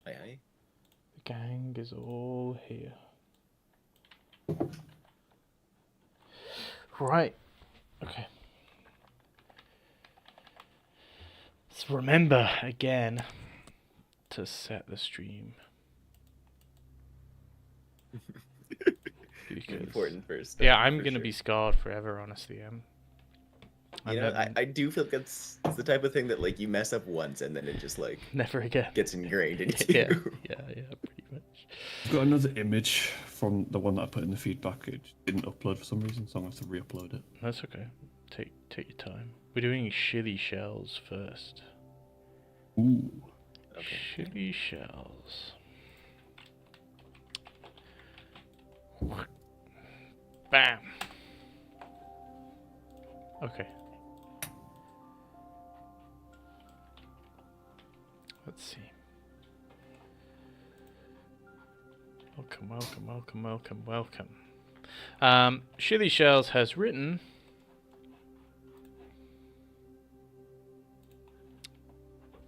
Aye, aye. The gang is all here. Right. Okay. Let's remember again to set the stream. Because Important first yeah, step, I'm for gonna sure. be scarred forever, honestly. You I'm know, never I do feel like it's the type of thing that like you mess up once and then it just like never again. gets ingrained into Yeah, you. yeah, pretty much. I've got another image from the one that I put in the feedback. It didn't upload for some reason, so I'm going to have to re-upload it. That's okay. Take your time. We're doing shilly shells first. Ooh. Okay. Shilly shells. Bam. Okay. Let's see. Welcome. Shilly Shells has written,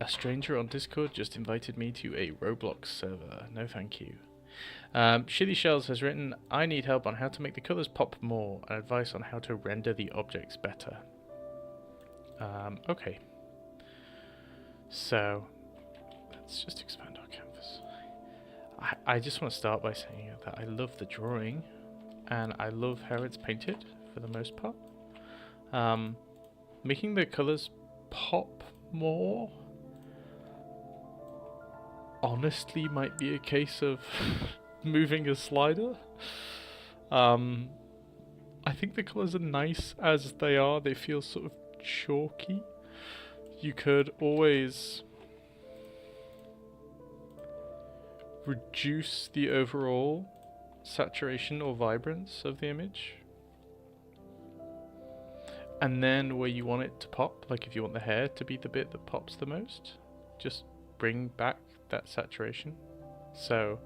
a stranger on Discord just invited me to a Roblox server. No thank you. Shilly Shells has written, I need help on how to make the colours pop more and advice on how to render the objects better. Okay. So, let's just expand our canvas. I just want to start by saying that I love the drawing and I love how it's painted for the most part. Making the colours pop more honestly might be a case of moving a slider. I think the colours are nice as they are. They feel sort of chalky. You could always reduce the overall saturation or vibrance of the image. And then where you want it to pop, like if you want the hair to be the bit that pops the most, just bring back that saturation. So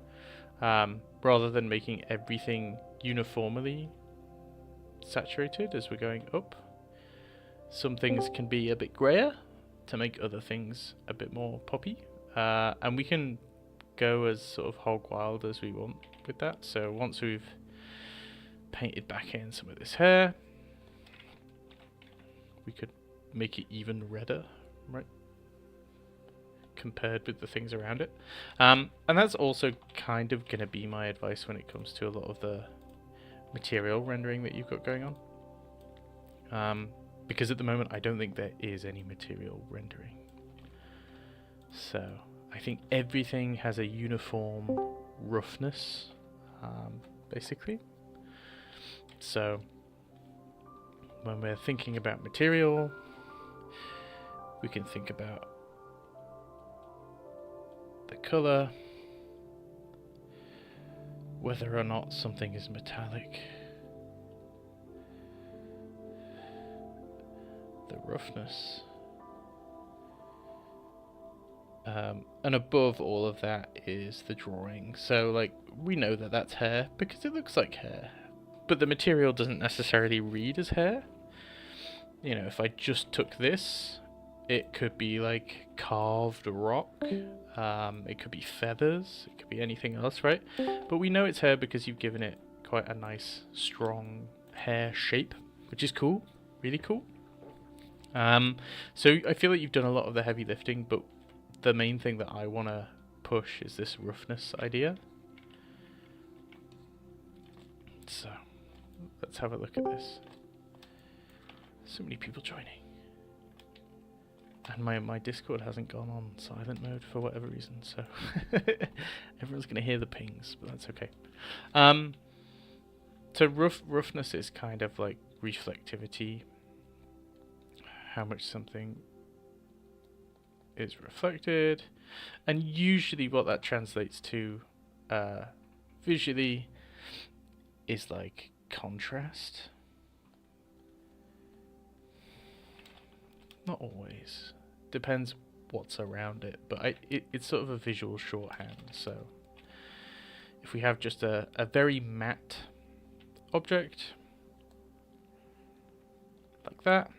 rather than making everything uniformly saturated as we're going up, some things can be a bit grayer to make other things a bit more poppy. And we can go as sort of hog wild as we want with that. So once we've painted back in some of this hair, we could make it even redder, right? Compared with the things around it. And that's also kind of going to be my advice when it comes to a lot of the material rendering that you've got going on. Because at the moment I don't think there is any material rendering. So I think everything has a uniform roughness, basically. So when we're thinking about material, we can think about the color, whether or not something is metallic, the roughness, and above all of that is the drawing. So like we know that that's hair because it looks like hair, but the material doesn't necessarily read as hair. You know, if I just took this, it could be like carved rock, it could be feathers, it could be anything else, right? But we know it's hair because you've given it quite a nice strong hair shape, which is cool, really cool. So I feel like you've done a lot of the heavy lifting, but the main thing that I want to push is this roughness idea. So let's have a look at this. So many people joining. And my Discord hasn't gone on silent mode for whatever reason, so everyone's going to hear the pings, but that's okay. So roughness is kind of like reflectivity, how much something is reflected, and usually what that translates to visually is like contrast. Not always. Depends what's around it, but it's sort of a visual shorthand. So if we have just a very matte object like that,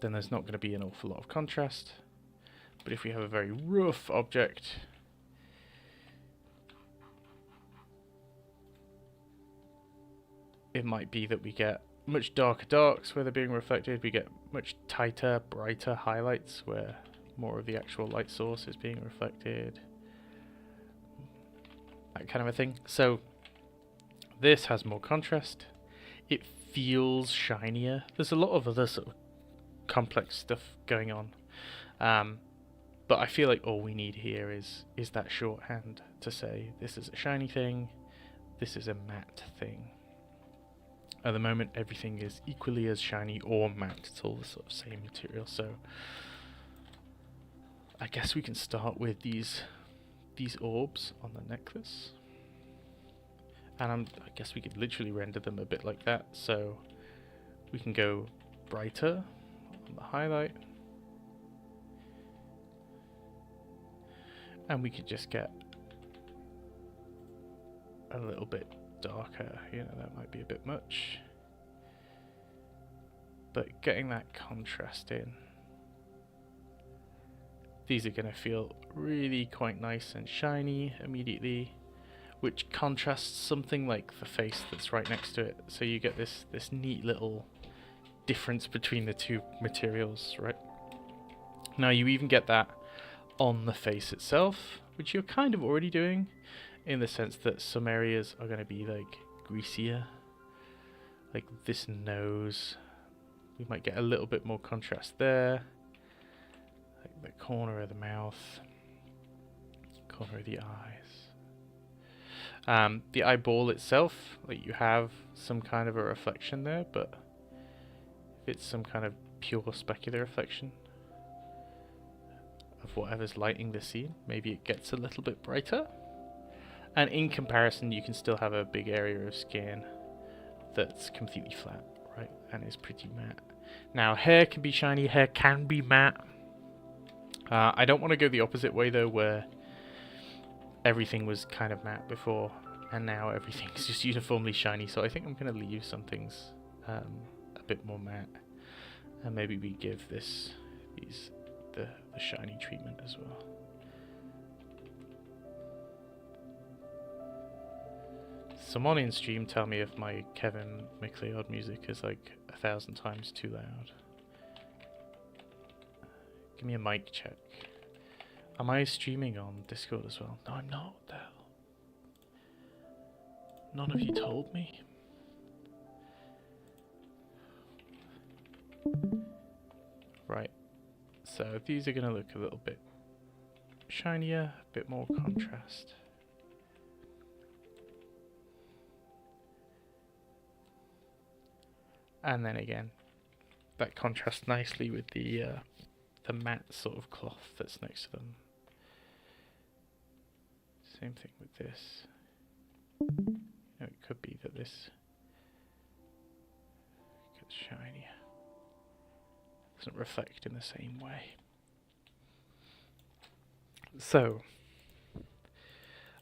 then there's not going to be an awful lot of contrast. But if we have a very rough object, it might be that we get much darker darks where they're being reflected. We get much tighter, brighter highlights where more of the actual light source is being reflected. That kind of a thing. So this has more contrast. It feels shinier. There's a lot of other sort of complex stuff going on. But I feel like all we need here is that shorthand to say this is a shiny thing, this is a matte thing. At the moment, everything is equally as shiny or matte. It's all the sort of same material. So I guess we can start with these orbs on the necklace. And I guess we could literally render them a bit like that. So we can go brighter on the highlight. And we could just get a little bit darker. You know, that might be a bit much. But getting that contrast in. These are going to feel really quite nice and shiny immediately, which contrasts something like the face that's right next to it. So you get this neat little difference between the two materials, right? Now you even get that on the face itself, which you're kind of already doing, in the sense that some areas are going to be like greasier, like this nose. We might get a little bit more contrast there, like the corner of the mouth, corner of the eyes. The eyeball itself, like you have some kind of a reflection there, but if it's some kind of pure specular reflection of whatever's lighting the scene, maybe it gets a little bit brighter. And in comparison, you can still have a big area of skin that's completely flat, right, and is pretty matte. Now, hair can be shiny, hair can be matte. I don't want to go the opposite way though, where everything was kind of matte before and now everything's just uniformly shiny. So I think I'm going to leave some things a bit more matte, and maybe we give the shiny treatment as well. Someone in stream tell me if my Kevin MacLeod music is like 1,000 times too loud. Give me a mic check. Am I streaming on Discord as well? No, I'm not. What the hell? None of you told me. Right. So these are going to look a little bit shinier, a bit more contrast. And then again, that contrasts nicely with the matte sort of cloth that's next to them. Same thing with this. You know, it could be that this gets shinier. Doesn't reflect in the same way. So,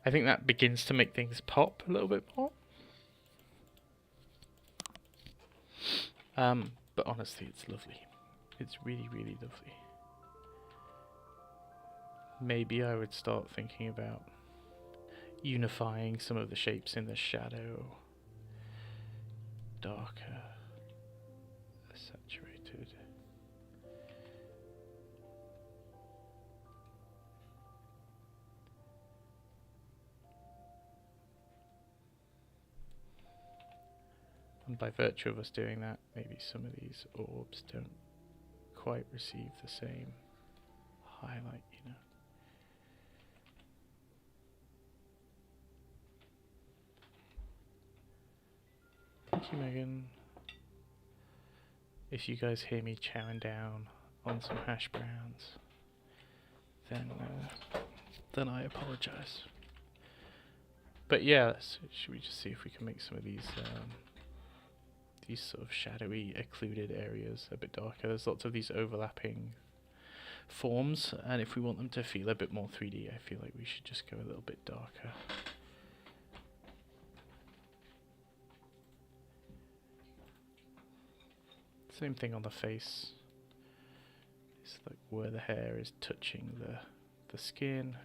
I think that begins to make things pop a little bit more. But honestly, it's lovely. It's really, really lovely. Maybe I would start thinking about unifying some of the shapes in the shadow. Darker, saturated. And by virtue of us doing that, maybe some of these orbs don't quite receive the same highlight, you know. Thank you, Megan. If you guys hear me chowing down on some hash browns, then I apologize. But yeah, should we just see if we can make some of these sort of shadowy, occluded areas a bit darker? There's lots of these overlapping forms, and if we want them to feel a bit more 3D, I feel like we should just go a little bit darker. Same thing on the face. It's like where the hair is touching the skin.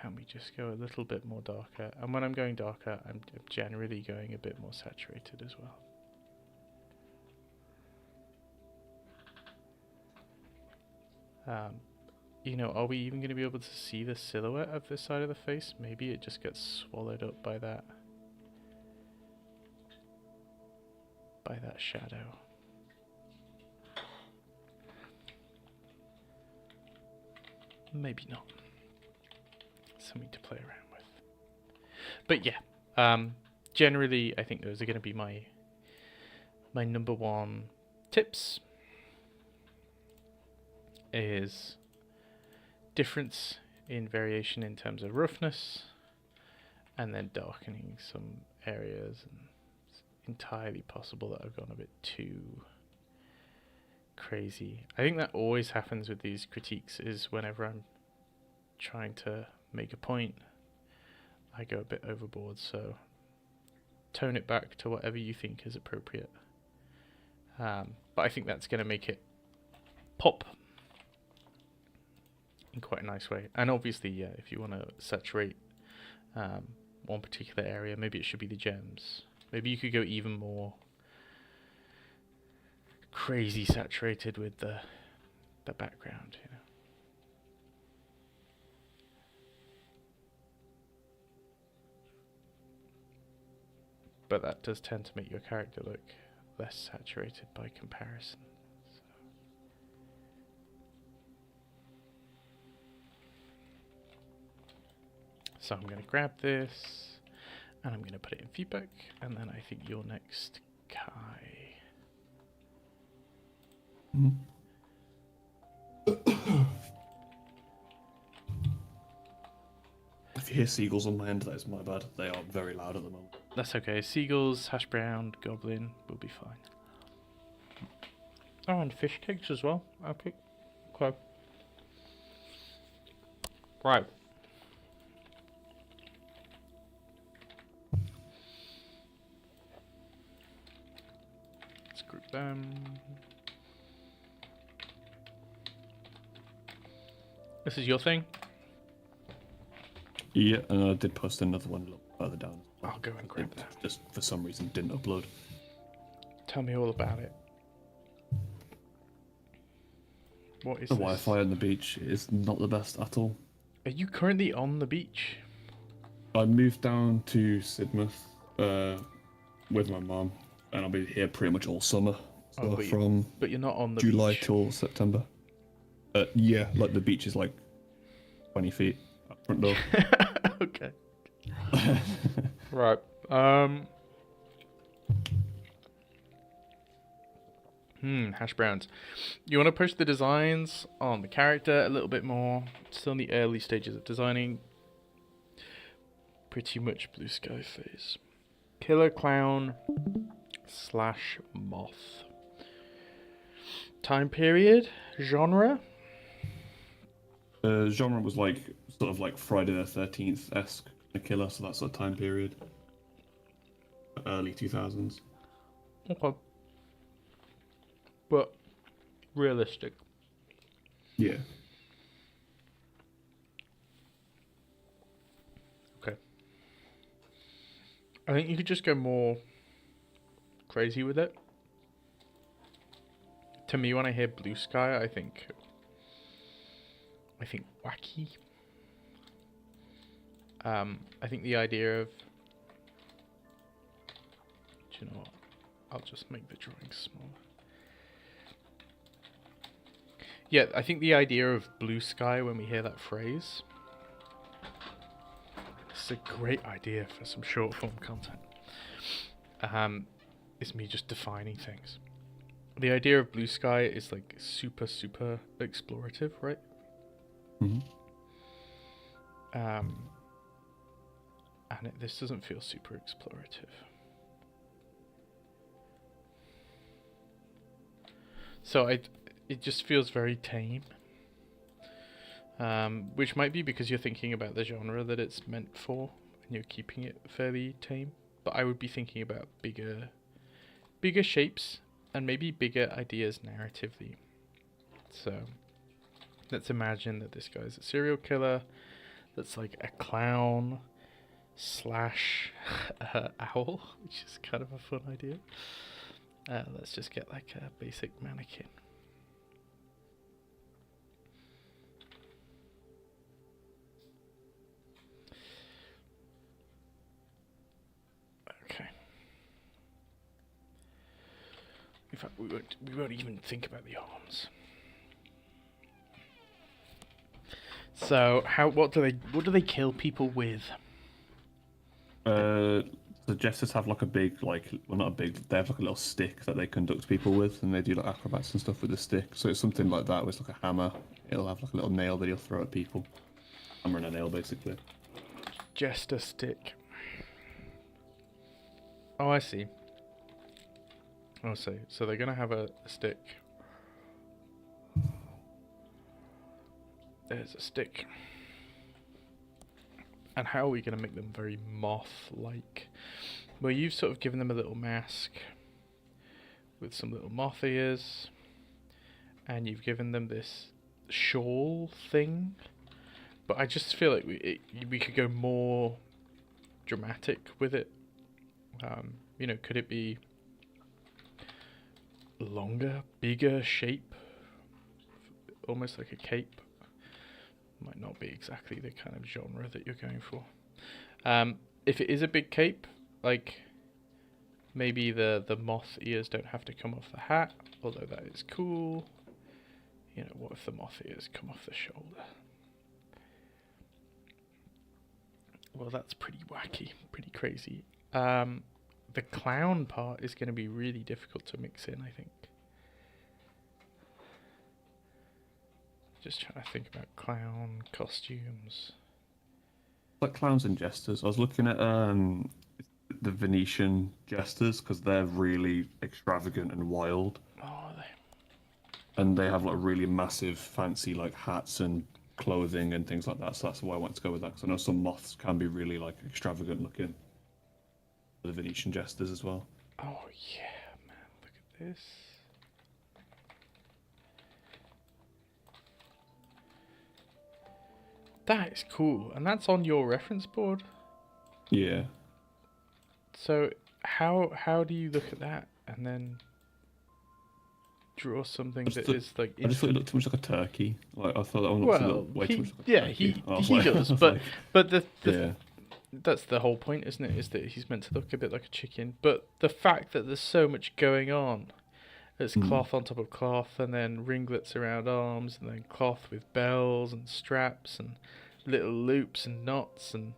can we just go a little bit more darker? And when I'm going darker, I'm generally going a bit more saturated as well. You know, are we even going to be able to see the silhouette of this side of the face? Maybe it just gets swallowed up by that shadow. Maybe not. Something to play around with. But yeah, generally I think those are going to be my number one tips. Is difference in variation in terms of roughness, and then darkening some areas. And it's entirely possible that I've gone a bit too crazy. I think that always happens with these critiques, is whenever I'm trying to make a point, I go a bit overboard, so tone it back to whatever you think is appropriate. But I think that's going to make it pop in quite a nice way. And obviously, yeah, if you want to saturate one particular area, maybe it should be the gems. Maybe you could go even more crazy saturated with the background, you know. But that does tend to make your character look less saturated by comparison. So I'm going to grab this, and I'm going to put it in feedback, and then I think you're next, Kai. If you hear seagulls on my end, that is my bad. They are very loud at the moment. That's okay. Seagulls, hash brown, goblin will be fine. Oh, and fish cakes as well. Okay. Okay. Right. Let's group them. This is your thing? Yeah, and I did post another one a little further down. I'll go and grab It that. just for some reason didn't upload. Tell me all about it. What is The this? Wi-Fi on the beach is not the best at all. Are you currently on the beach? I moved down to Sidmouth with my mum, and I'll be here pretty much all summer. So Oh, but from But you're not on the July beach. till September. Yeah, like the beach is like 20 feet up front door. Okay. Right. Hash browns. You want to push the designs on the character a little bit more. Still in the early stages of designing. Pretty much blue sky phase. Killer clown / moth. Time period, genre. Genre was like sort of like Friday the 13th-esque killer, so that sort of time period. Early 2000s. Okay. But realistic. Yeah. Okay. I think you could just go more crazy with it. To me, when I hear blue sky, I think wacky. I think the idea of... Do you know what? I'll just make the drawing smaller. Yeah, I think the idea of blue sky when we hear that phrase... This is a great idea for some short form content. It's me just defining things. The idea of blue sky is like super explorative, right? Mm-hmm. And this doesn't feel super explorative. So it just feels very tame. Which might be because you're thinking about the genre that it's meant for, and you're keeping it fairly tame. But I would be thinking about bigger shapes, and maybe bigger ideas narratively. So, let's imagine that this guy's a serial killer. that's like a clown slash owl, which is kind of a fun idea. Let's just get like a basic mannequin. Okay. In fact, we won't even think about the arms. So what do they kill people with? The jesters have like a big, like, well, not a big, they have like a little stick that they conduct people with, and they do like acrobats and stuff with the stick. So it's something like that, with like a hammer. It'll have like a little nail that he'll throw at people. Hammer and a nail, basically. Jester stick. Oh, I see. Oh, so they're gonna have a stick. There's a stick. And how are we going to make them very moth-like? Well, you've sort of given them a little mask with some little moth ears. And you've given them this shawl thing. But I just feel like we could go more dramatic with it. You know, could it be longer, bigger shape? Almost like a cape. Might not be exactly the kind of genre that you're going for. If it is a big cape, like maybe the moth ears don't have to come off the hat, although that is cool. You know, what if the moth ears come off the shoulder? Well, that's pretty wacky, pretty crazy. The clown part is going to be really difficult to mix in, I think. Just trying to think about clown costumes. Like clowns and jesters. I was looking at the Venetian jesters because they're really extravagant and wild. Oh, are they? And they have like really massive, fancy like hats and clothing and things like that. So that's why I want to go with that. Because I know some moths can be really like extravagant looking. The Venetian jesters as well. Oh yeah, man! Look at this. That is cool, and that's on your reference board. Yeah. So how do you look at that and then draw something that is like? I just thought it looked too much like a turkey. Like I thought that one looked a little way too much like a turkey. he does, but the yeah. That's the whole point, isn't it? Is that he's meant to look a bit like a chicken. But the fact that there's so much going on, there's cloth on top of cloth, and then ringlets around arms, and then cloth with bells and straps and little loops and knots, and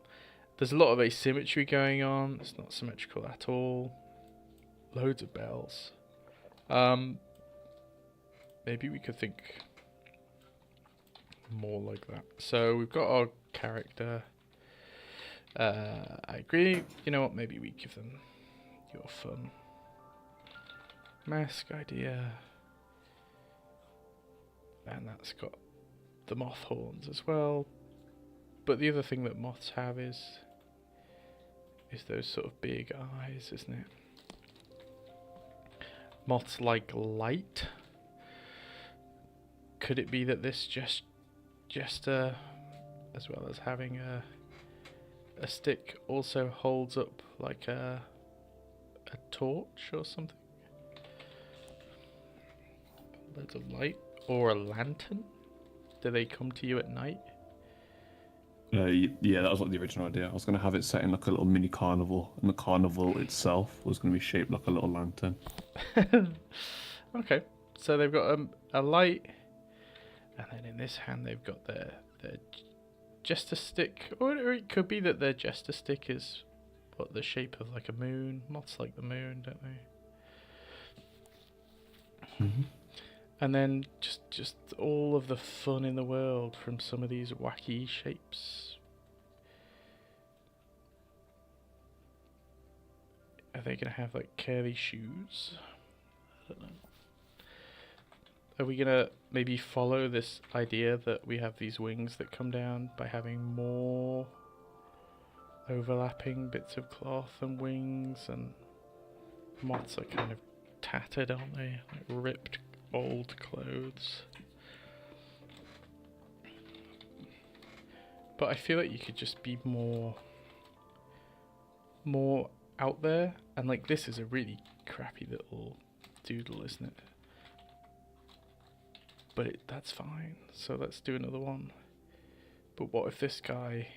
there's a lot of asymmetry going on. It's not symmetrical at all. Loads of bells. Maybe we could think more like that. So we've got our character. I agree. You know what? Maybe we give them your fun mask idea. And that's got the moth horns as well. But the other thing that moths have is those sort of big eyes, isn't it? Moths like light. Could it be that this jester, as well as having a stick, also holds up like a torch or something? Loads of light. Or a lantern? Do they come to you at night? Yeah, that was like the original idea. I was going to have it set in like a little mini carnival, and the carnival itself was going to be shaped like a little lantern. Okay, so they've got a light, and then in this hand they've got their jester stick, or it could be that their jester stick is what, the shape of like a moon. Moths like the moon, don't they? Mm-hmm. And then just all of the fun in the world from some of these wacky shapes. Are they going to have like curly shoes? I don't know. Are we going to maybe follow this idea that we have these wings that come down by having more overlapping bits of cloth and wings, and moths are kind of tattered, aren't they? Like ripped old clothes. But I feel like you could just be more out there, and like this is a really crappy little doodle, isn't it? But that's fine. So let's do another one. But what if this guy,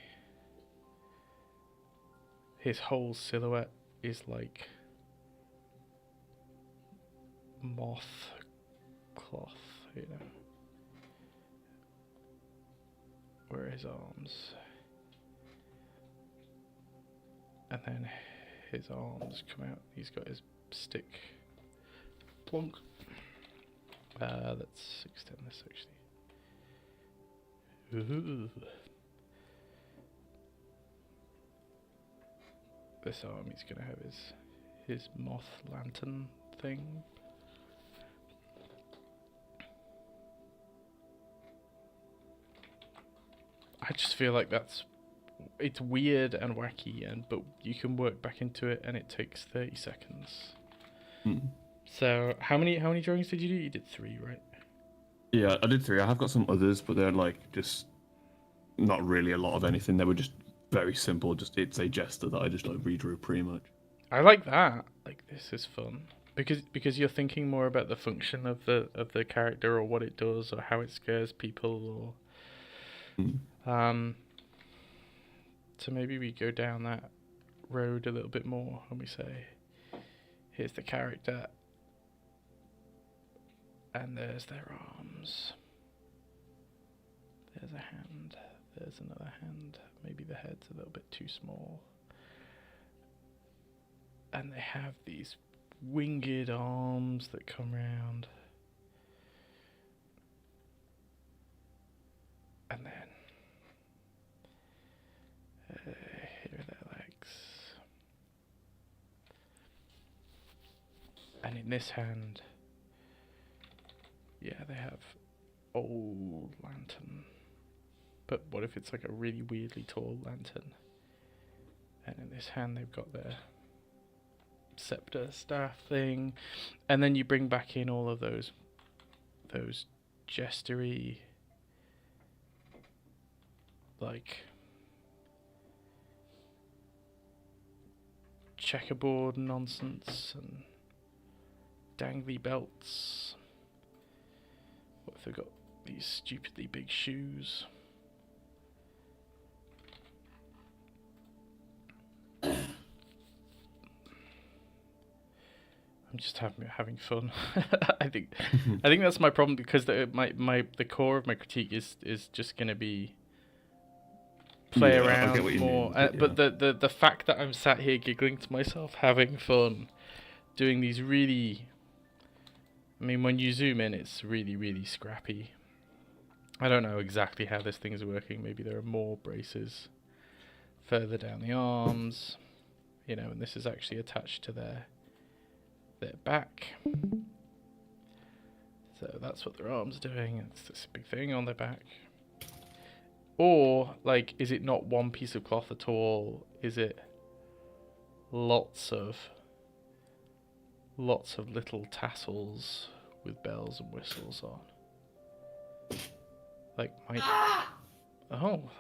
his whole silhouette is like moth cloth, you know? Where are his arms? And then his arms come out. He's got his stick. Plonk. Let's extend this actually. Ooh. This arm, he's gonna have his moth lantern thing. I just feel like it's weird and wacky, but you can work back into it, and it takes 30 seconds. So how many drawings did you do? You did 3, right? Yeah, I did 3. I have got some others, but they're like just not really a lot of anything. They were just very simple. It's a gesture that I just like redrew pretty much. I like that. Like, this is fun because you're thinking more about the function of the character, or what it does, or how it scares people, or so maybe we go down that road a little bit more, and we say, here's the character, and there's their arms. There's a hand. There's another hand. Maybe the head's a little bit too small. And they have these winged arms that come round. And then here are their legs. And in this hand, yeah, they have old lantern. But what if it's like a really weirdly tall lantern? And in this hand they've got their scepter staff thing. And then you bring back in all of those gestury, like checkerboard nonsense and dangly belts. What if they've got these stupidly big shoes? I'm just having fun. I think that's my problem, because the core of my critique is just gonna be play around more. But the fact that I'm sat here giggling to myself, having fun, doing these really, I mean, when you zoom in, it's really, really scrappy. I don't know exactly how this thing's working. Maybe there are more braces further down the arms, you know, and this is actually attached to their back. So that's what their arms are doing. It's this big thing on their back. Or, like, is it not one piece of cloth at all? Is it lots of little tassels with bells and whistles on? Like, oh,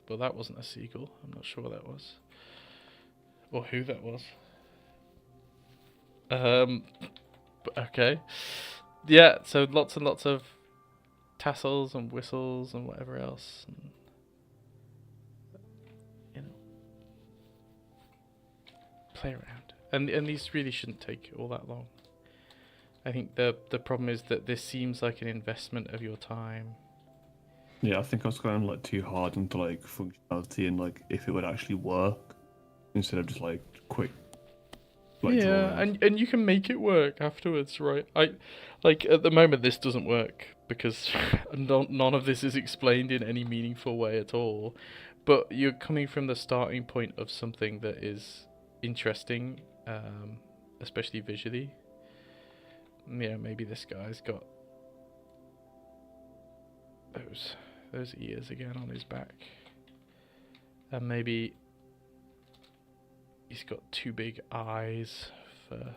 well, that wasn't a seagull. I'm not sure what that was, or who that was. But okay, yeah. So lots and lots of tassels and whistles and whatever else, and, you know, play around. And these really shouldn't take all that long. I think the problem is that this seems like an investment of your time. Yeah, I think I was going like too hard into like functionality and like if it would actually work instead of just like quick. Like, yeah, and you can make it work afterwards, right? I like at the moment this doesn't work because none of this is explained in any meaningful way at all. But you're coming from the starting point of something that is interesting, especially visually. Yeah, maybe this guy's got those ears again on his back, and maybe he's got 2 big eyes for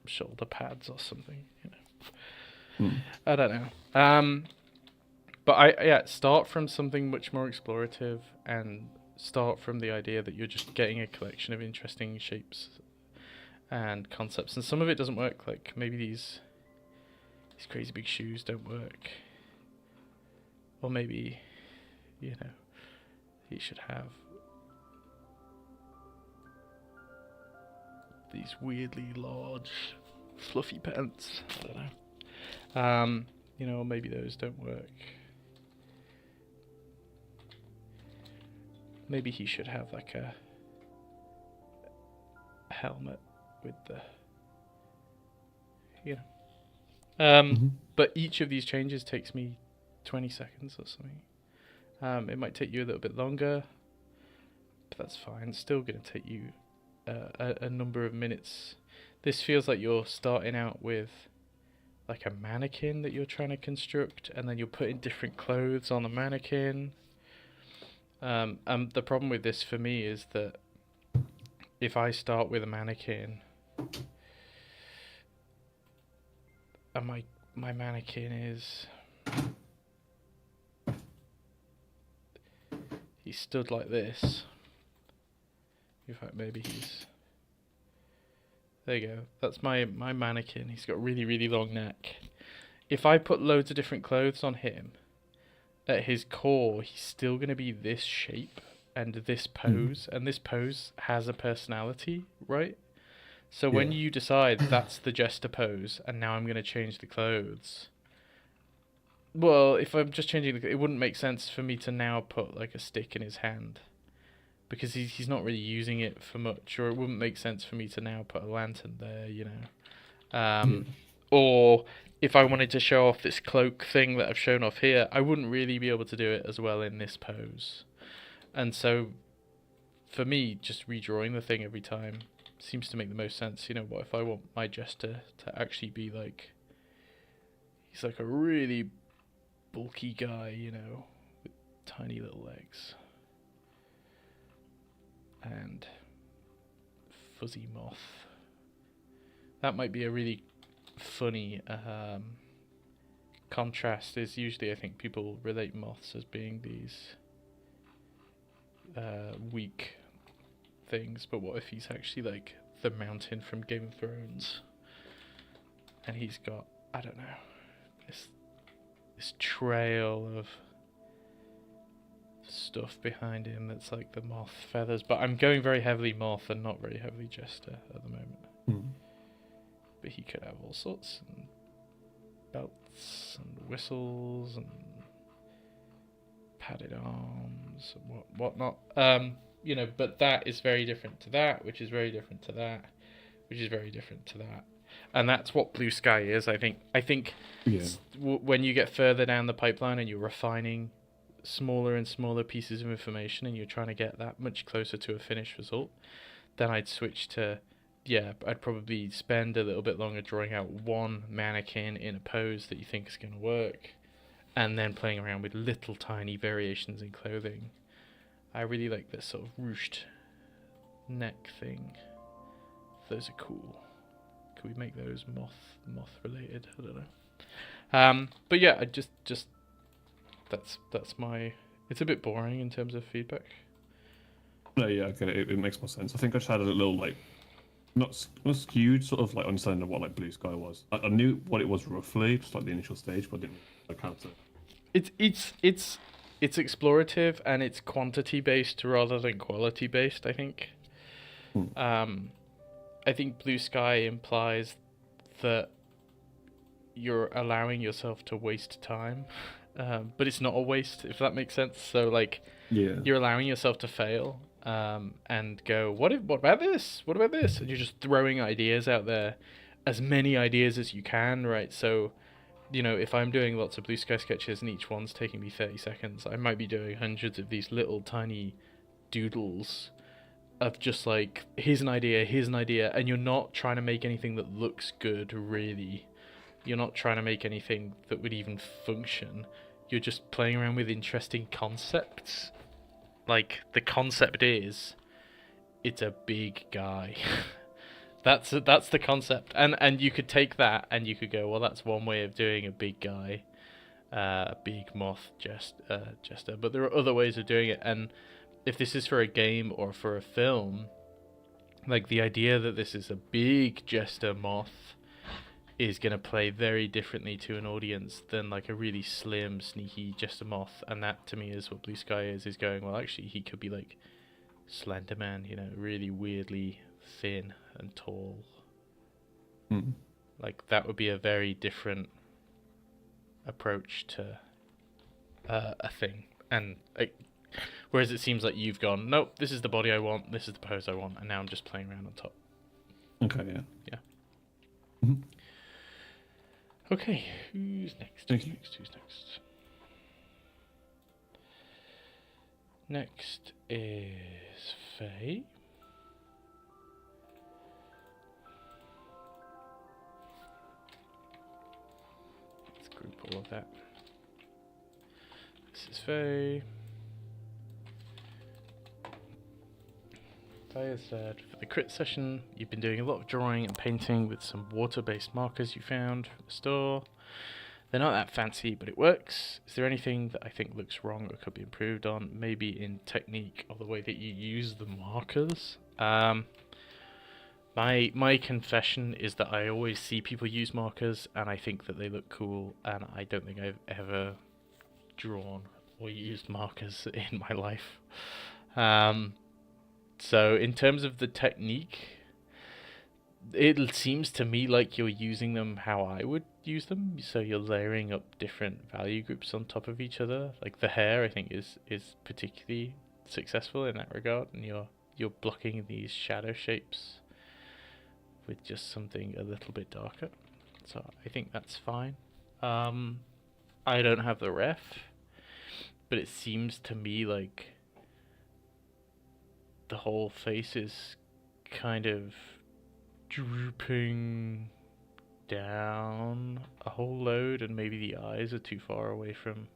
shoulder pads or something, you know. I don't know. But yeah, start from something much more explorative, and start from the idea that you're just getting a collection of interesting shapes and concepts, and some of it doesn't work. Like maybe these crazy big shoes don't work, or maybe, you know, he should have these weirdly large fluffy pants. I don't know. You know, maybe those don't work. Maybe he should have like a helmet with the, you know. But each of these changes takes me 20 seconds or something. It might take you a little bit longer, but that's fine. It's still going to take you a number of minutes. This feels like you're starting out with like a mannequin that you're trying to construct, and then you're putting different clothes on the mannequin. The problem with this for me is that if I start with a mannequin, and my mannequin is, he's stood like this. In fact, maybe he's, there you go. That's my mannequin. He's got a really, really long neck. If I put loads of different clothes on him, at his core, he's still going to be this shape and this pose, and this pose has a personality, right? So when you decide that's the jester pose, and now I'm going to change the clothes, well, if I'm just changing it wouldn't make sense for me to now put like a stick in his hand, because he's not really using it for much, or it wouldn't make sense for me to now put a lantern there, you know. Or if I wanted to show off this cloak thing that I've shown off here, I wouldn't really be able to do it as well in this pose. And so, for me, just redrawing the thing every time seems to make the most sense. You know, what if I want my jester to actually be like, he's like a really bulky guy, you know, with tiny little legs. And fuzzy moth. That might be a really funny contrast. Is usually, I think, people relate moths as being these weak things, but what if he's actually like the mountain from Game of Thrones, and he's got, I don't know, this trail of stuff behind him that's like the moth feathers, but I'm going very heavily moth and not very heavily jester at the moment. But he could have all sorts, and belts and whistles and padded arms and whatnot. You know, but that is very different to that, which is very different to that, which is very different to that. And that's what Blue Sky is, I think. When you get further down the pipeline and you're refining smaller and smaller pieces of information and you're trying to get that much closer to a finished result, then I'd switch to, I'd probably spend a little bit longer drawing out one mannequin in a pose that you think is going to work, and then playing around with little tiny variations in clothing. I really like this sort of ruched neck thing. Those are cool. Could we make those moth related? I don't know. But yeah, I just that's my. It's a bit boring in terms of feedback. No, yeah, I get it. It makes more sense. I think I just had a little like, not skewed sort of like understanding of what like Blue Sky was. I knew what it was roughly, just like the initial stage, but I didn't like how to. It's explorative and it's quantity based rather than quality based, I think. I think Blue Sky implies that you're allowing yourself to waste time, but it's not a waste, if that makes sense. So like, you're allowing yourself to fail, and go, what about this? What about this? And you're just throwing ideas out there, as many ideas as you can, right? So, you know, if I'm doing lots of Blue Sky sketches and each one's taking me 30 seconds, I might be doing hundreds of these little tiny doodles of just like, here's an idea, and you're not trying to make anything that looks good, really. You're not trying to make anything that would even function. You're just playing around with interesting concepts. Like, the concept is, it's a big guy. That's the concept. And you could take that and you could go, well, that's one way of doing a big guy. big moth jester, but there are other ways of doing it. And if this is for a game or for a film, like the idea that this is a big jester moth is going to play very differently to an audience than like a really slim, sneaky jester moth. And that to me is what Blue Sky is going, well, actually, he could be like Slenderman, you know, really weirdly thin and tall. Like that would be a very different approach to a thing. And whereas it seems like you've gone, nope, this is the body I want, this is the pose I want, and now I'm just playing around on top. Okay, yeah. Yeah. Mhm. Okay, who's next? Thank you. Who's next? Next is Faye. Let's group all of that. This is Faye. Faye said, for the crit session, you've been doing a lot of drawing and painting with some water-based markers you found from the store. They're not that fancy, but it works. Is there anything that I think looks wrong or could be improved on? Maybe in technique or the way that you use the markers? My confession is that I always see people use markers and I think that they look cool, and I don't think I've ever drawn or used markers in my life. So in terms of the technique, it seems to me like you're using them how I would use them. So you're layering up different value groups on top of each other. Like the hair, I think is particularly successful in that regard, and you're blocking these shadow shapes with just something a little bit darker. So I think that's fine. I don't have the ref, but it seems to me like the whole face is kind of drooping down a whole load, and maybe the eyes are too far away from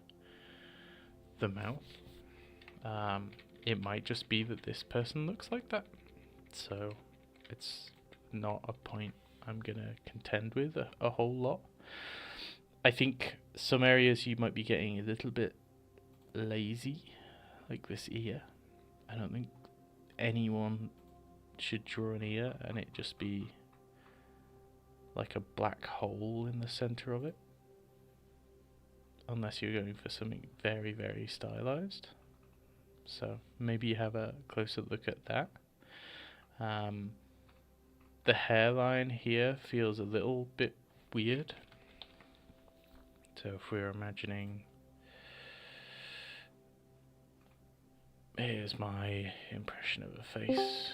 the mouth. It might just be that this person looks like that, so it's not a point I'm gonna contend with a whole lot. I think some areas you might be getting a little bit lazy, like this ear. I don't think anyone should draw an ear and it just be like a black hole in the center of it, unless you're going for something very, very stylized. So maybe you have a closer look at that. The hairline here feels a little bit weird. So if we're imagining, here's my impression of a face.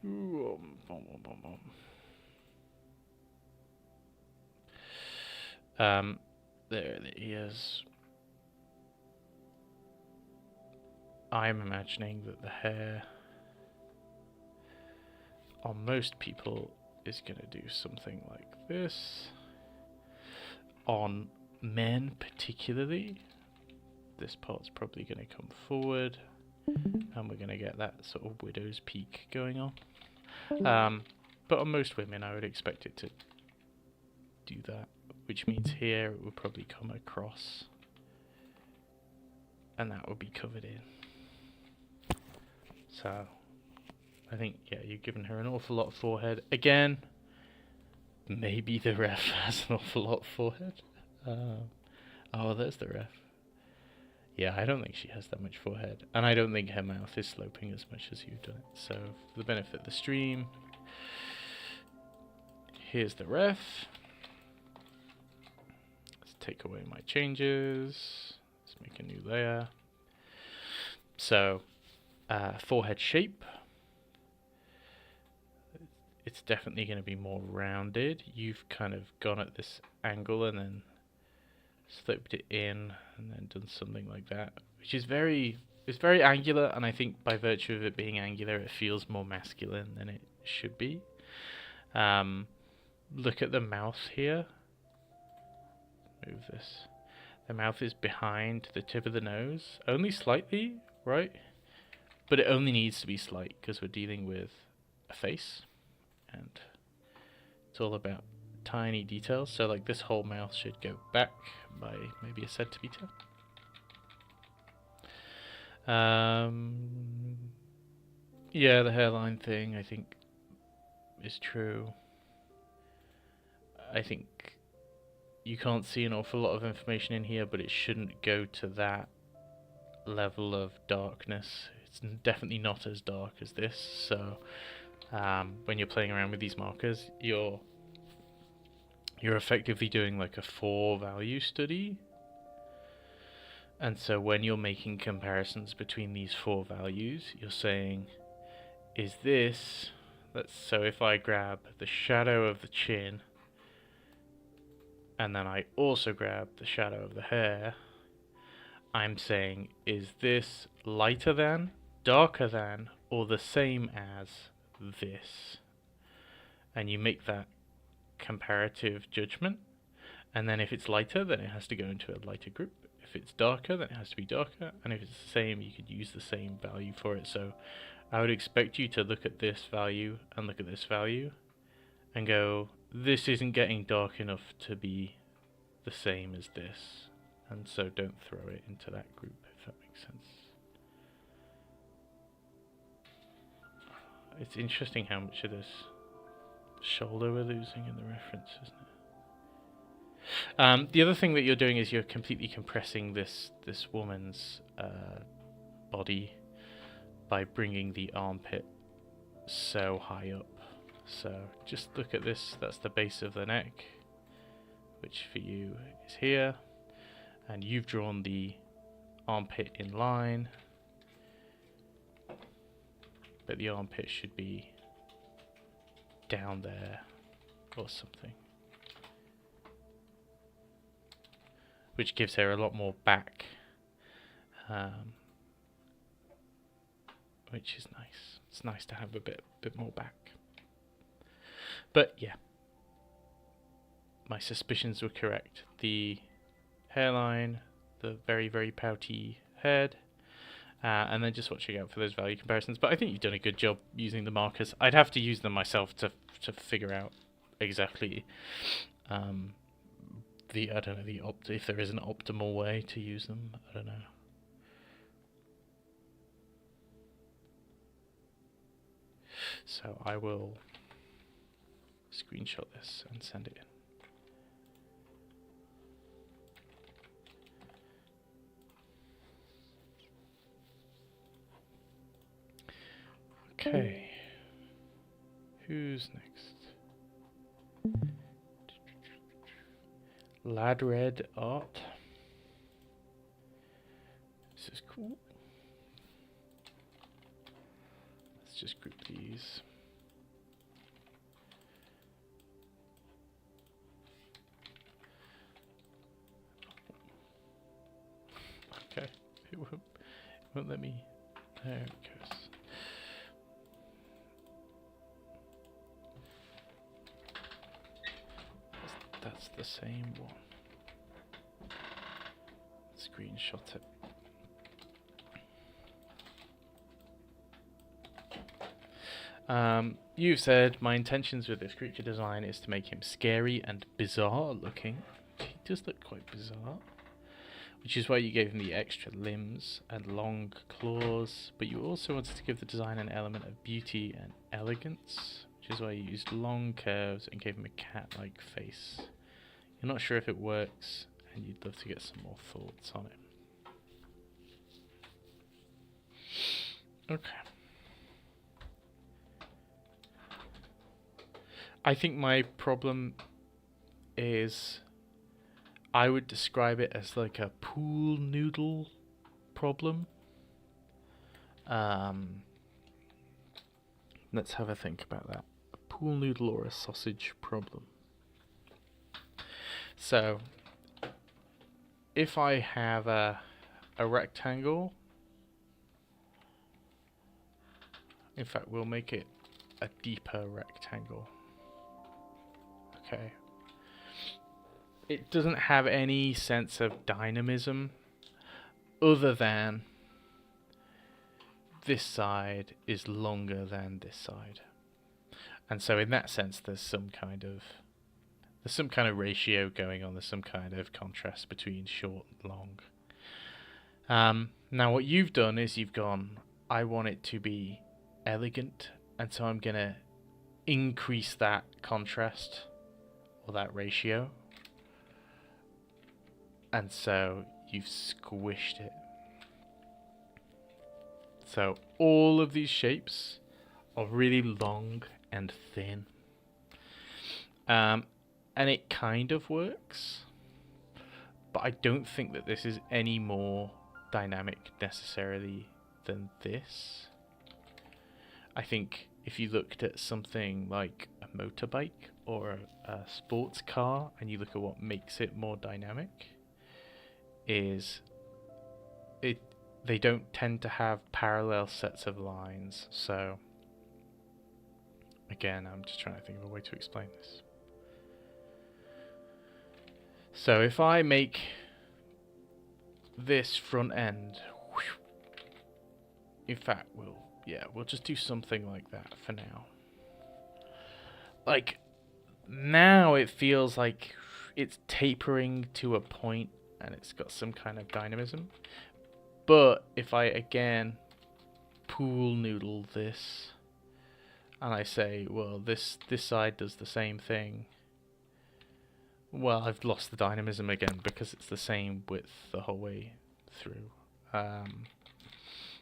There are the ears. I'm imagining that the hair on most people is going to do something like this. On men particularly, this part's probably going to come forward, and we're going to get that sort of widow's peak going on. But on most women, I would expect it to do that, which means here it would probably come across, and that would be covered in. So I think, yeah, you've given her an awful lot of forehead. Again, maybe the ref has an awful lot of forehead. Oh, there's the ref. Yeah, I don't think she has that much forehead. And I don't think her mouth is sloping as much as you've done it. So, for the benefit of the stream, here's the ref. Let's take away my changes. Let's make a new layer. So, forehead shape. It's definitely going to be more rounded. You've kind of gone at this angle and then sloped it in and then done something like that, which is very angular, and I think by virtue of it being angular it feels more masculine than it should be. Look at the mouth here. Move this. The mouth is behind the tip of the nose, only slightly, right? But it only needs to be slight because we're dealing with a face, and it's all about tiny details. So like this whole mouth should go back by maybe a centimeter. Yeah, the hairline thing I think is true. I think you can't see an awful lot of information in here, but it shouldn't go to that level of darkness. It's definitely not as dark as this, so when you're playing around with these markers, you're effectively doing like a 4-value study. And so when you're making comparisons between these 4 values, you're saying, is this, so if I grab the shadow of the chin, and then I also grab the shadow of the hair, I'm saying, is this lighter than, darker than, or the same as this? And you make that comparative judgment, and then if it's lighter, then it has to go into a lighter group. If it's darker, then it has to be darker, and if it's the same, you could use the same value for it. So I would expect you to look at this value and look at this value and go, this isn't getting dark enough to be the same as this, and so don't throw it into that group, if that makes sense. It's interesting how much of this shoulder we're losing in the reference, isn't it? The other thing that you're doing is you're completely compressing this woman's body by bringing the armpit so high up. So just look at this, that's the base of the neck, which for you is here, and you've drawn the armpit in line, but the armpit should be down there or something, which gives her a lot more back, which is nice. It's nice to have a bit more back. But yeah, my suspicions were correct. The hairline, the very, very pouty head, and then just watching out for those value comparisons. But I think you've done a good job using the markers. I'd have to use them myself to figure out exactly I don't know, if there is an optimal way to use them. I don't know. So I will screenshot this and send it in. Okay. Who's next? Lad Red Art. This is cool. Let's just group these. Okay. It won't let me. There it goes. That's the same one. Screenshot it. You've said my intentions with this creature design is to make him scary and bizarre looking. He does look quite bizarre, which is why you gave him the extra limbs and long claws, but you also wanted to give the design an element of beauty and elegance, which is why you used long curves and gave him a cat-like face. You're not sure if it works, and you'd love to get some more thoughts on it. Okay. I think my problem is I would describe it as like a pool noodle problem. Let's have a think about that. A pool noodle or a sausage problem. So, if I have a rectangle, in fact, we'll make it a deeper rectangle. Okay. It doesn't have any sense of dynamism other than this side is longer than this side. And so in that sense, there's some kind of There's some kind of ratio going on. There's some kind of contrast between short and long. Now what you've done is you've gone, I want it to be elegant, and so I'm going to increase that contrast or that ratio. And so you've squished it. So all of these shapes are really long and thin. And it kind of works, but I don't think that this is any more dynamic necessarily than this. I think if you looked at something like a motorbike or a sports car and you look at what makes it more dynamic, is they don't tend to have parallel sets of lines. So again, I'm just trying to think of a way to explain this. So if I make this front end, in fact, we'll just do something like that for now. Like, now it feels like it's tapering to a point and it's got some kind of dynamism. But if I again pool noodle this and I say, well, this side does the same thing, well, I've lost the dynamism again because it's the same width the whole way through.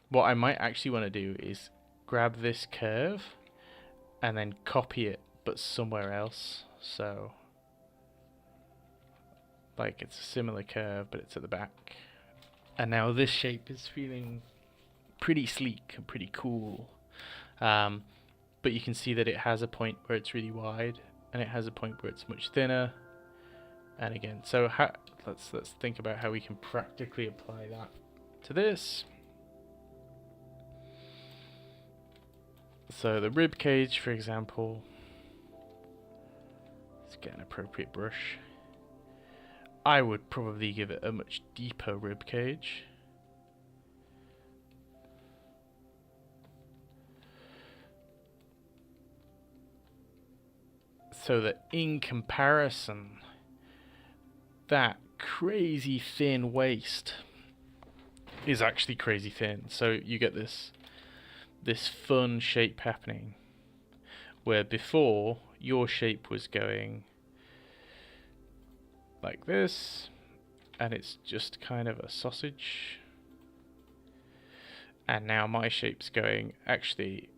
What I might actually want to do is grab this curve and then copy it, but somewhere else. So, like, it's a similar curve, but it's at the back. And now this shape is feeling pretty sleek and pretty cool. But you can see that it has a point where it's really wide, and it has a point where it's much thinner. And again, so let's think about how we can practically apply that to this. So the rib cage, for example, let's get an appropriate brush. I would probably give it a much deeper rib cage. So that in comparison, that crazy thin waist is actually crazy thin. So you get this fun shape happening, where before your shape was going like this, and it's just kind of a sausage. And now my shape's going, actually,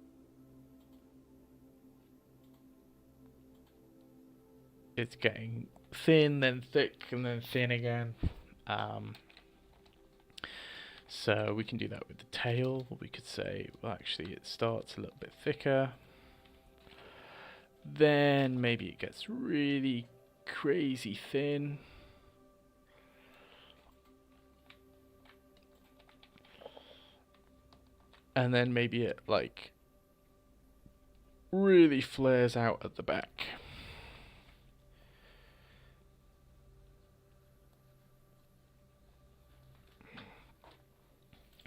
it's getting thin, then thick, and then thin again. So we can do that with the tail. We could say, well, actually it starts a little bit thicker, then maybe it gets really crazy thin, and then maybe it like really flares out at the back.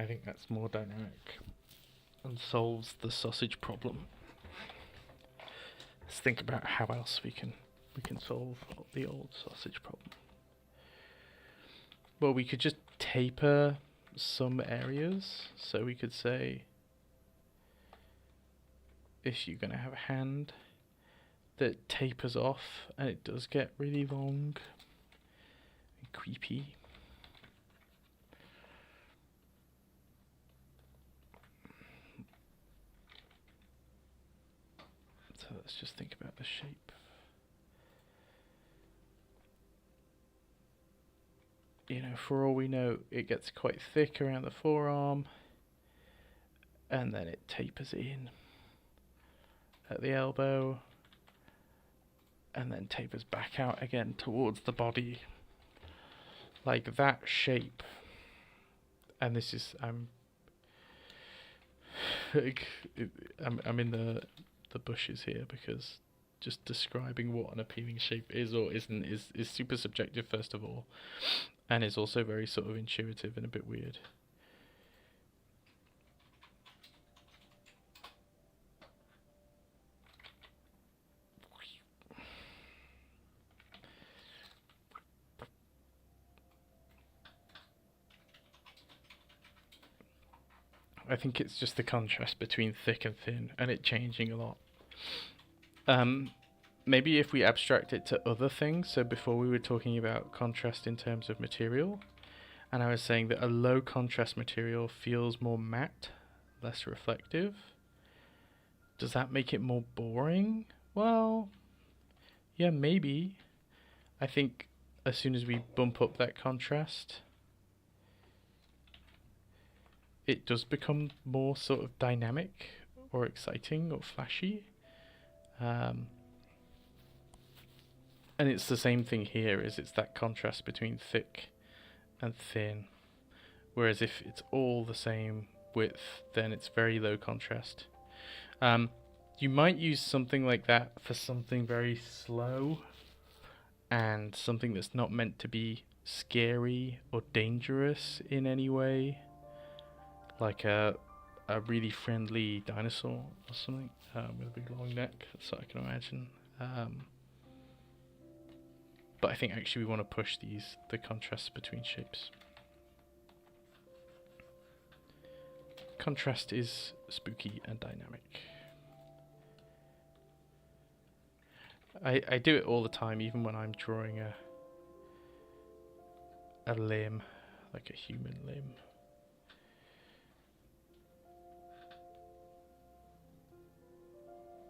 I think that's more dynamic and solves the sausage problem. Let's think about how else we can solve the old sausage problem. Well, we could just taper some areas. So we could say, if you're going to have a hand that tapers off and it does get really long and creepy, so let's just think about the shape. You know, for all we know, it gets quite thick around the forearm, and then it tapers in at the elbow, and then tapers back out again towards the body, like that shape. And this is I'm in the bushes here, because just describing what an appealing shape is or isn't is super subjective, first of all, and is also very sort of intuitive and a bit weird. I think it's just the contrast between thick and thin, and it changing a lot. Maybe if we abstract it to other things, so before we were talking about contrast in terms of material, and I was saying that a low contrast material feels more matte, less reflective. Does that make it more boring? Well, yeah, maybe. I think as soon as we bump up that contrast, it does become more sort of dynamic or exciting or flashy. And it's the same thing here, it's that contrast between thick and thin. Whereas if it's all the same width, then it's very low contrast. You might use something like that for something very slow and something that's not meant to be scary or dangerous in any way. Like a really friendly dinosaur or something with a big long neck. That's what I can imagine. But I think actually we want to push the contrasts between shapes. Contrast is spooky and dynamic. I do it all the time, even when I'm drawing a limb, like a human limb.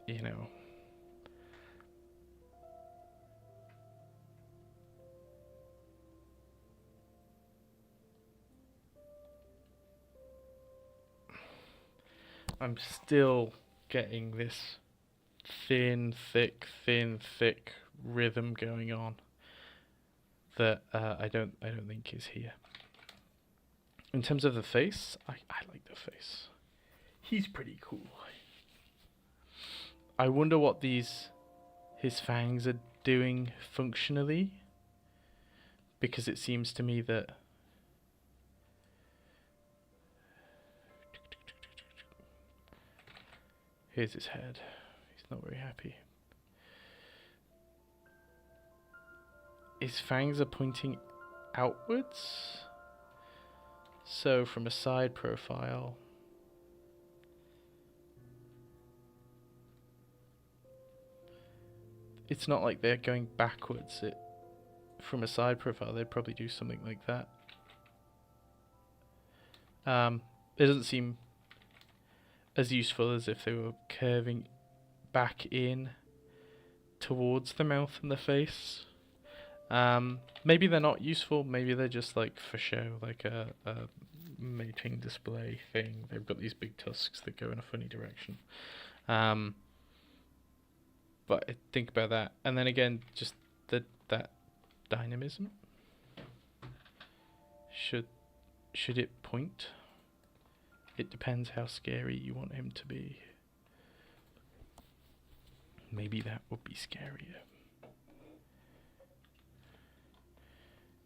You know. I'm still getting this thin, thick rhythm going on that I don't think is here. In terms of the face, I like the face. He's pretty cool. I wonder what his fangs are doing functionally, because it seems to me that here's his head. He's not very happy. His fangs are pointing outwards. So from a side profile, it's not like they're going backwards. From a side profile, they'd probably do something like that. It doesn't seem as useful as if they were curving back in towards the mouth and the face. Maybe they're not useful, maybe they're just like for show, like a mating display thing. They've got these big tusks that go in a funny direction. But I think about that, and then again, just that dynamism. Should it point? It depends how scary you want him to be. Maybe that would be scarier.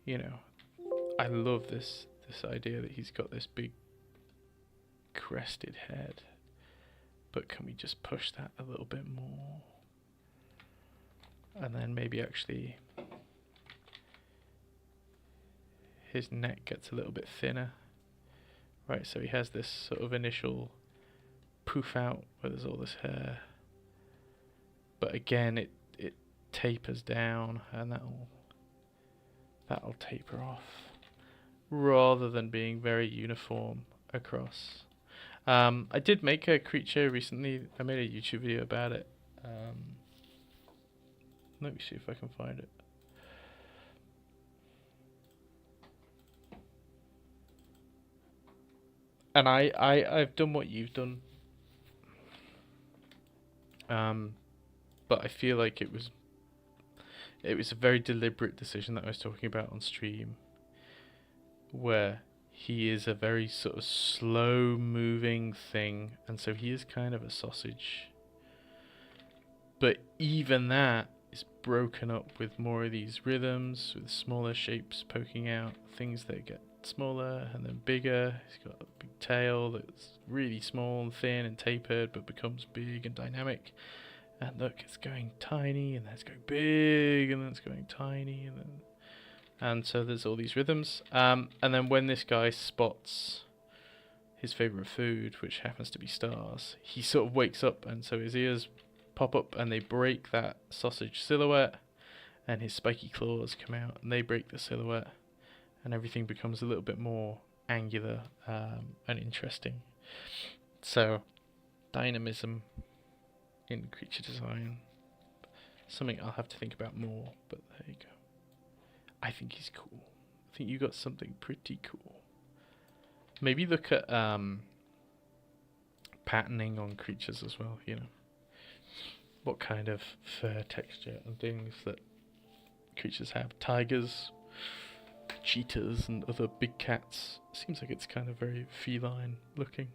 You know, I love this idea that he's got this big crested head, but can we just push that a little bit more? And then maybe actually his neck gets a little bit thinner. Right, so he has this sort of initial poof out where there's all this hair. But again, it tapers down, and that'll taper off, rather than being very uniform across. I did make a creature recently. I made a YouTube video about it. Let me see if I can find it. And I've done what you've done. But I feel like it was a very deliberate decision that I was talking about on stream, where he is a very sort of slow moving thing, and so he is kind of a sausage. But even that is broken up with more of these rhythms, with smaller shapes poking out, things that get smaller and then bigger. He's got a big tail that's really small and thin and tapered, but becomes big and dynamic. And look, it's going tiny, and then it's going big, and then it's going tiny, and so there's all these rhythms. And then when this guy spots his favorite food, which happens to be stars, he sort of wakes up, and so his ears pop up and they break that sausage silhouette, and his spiky claws come out and they break the silhouette, and everything becomes a little bit more angular and interesting. So, dynamism in creature design, something I'll have to think about more, but there you go. I think he's cool. I think you got something pretty cool. Maybe look at patterning on creatures as well, you know. What kind of fur texture and things that creatures have. Tigers, cheetahs, and other big cats. Seems like it's kind of very feline looking.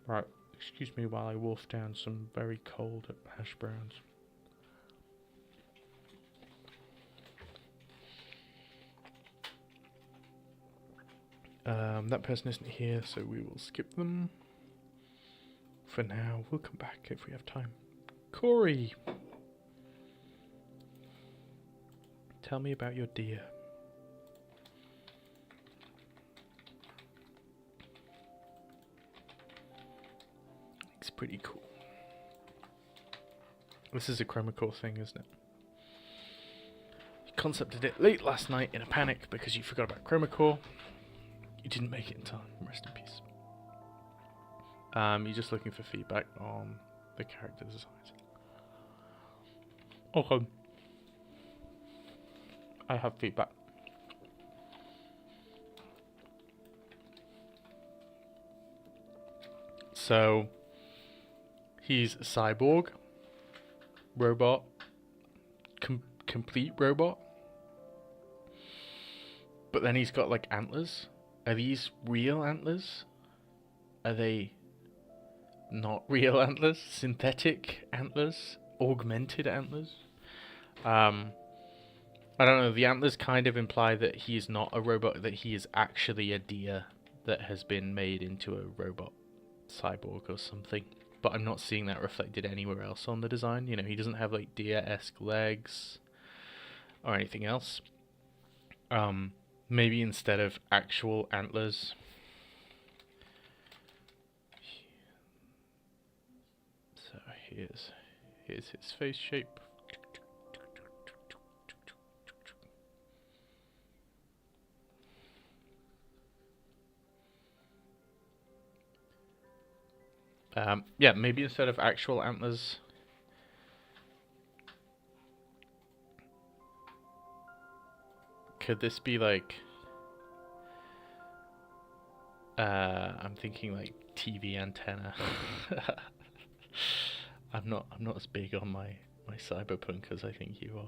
Right, excuse me while I wolf down some very cold hash browns. That person isn't here, so we will skip them. For now, we'll come back if we have time. Corey! Tell me about your deer. It's pretty cool. This is a chroma core thing, isn't it? You concepted it late last night in a panic because you forgot about chroma core. You didn't make it in time. Rest in peace. You're just looking for feedback on the character designs. Okay. I have feedback. So, he's a cyborg, robot, complete robot. But then he's got like antlers. Are these real antlers? Are they not real antlers? Synthetic antlers? Augmented antlers? I don't know. The antlers kind of imply that he is not a robot, that he is actually a deer that has been made into a robot cyborg or something. But I'm not seeing that reflected anywhere else on the design. You know, he doesn't have like deer-esque legs or anything else. Maybe instead of actual antlers. So here's his face shape. Yeah, maybe instead of actual antlers, could this be like, I'm thinking like TV antenna. I'm not as big on my cyberpunk as I think you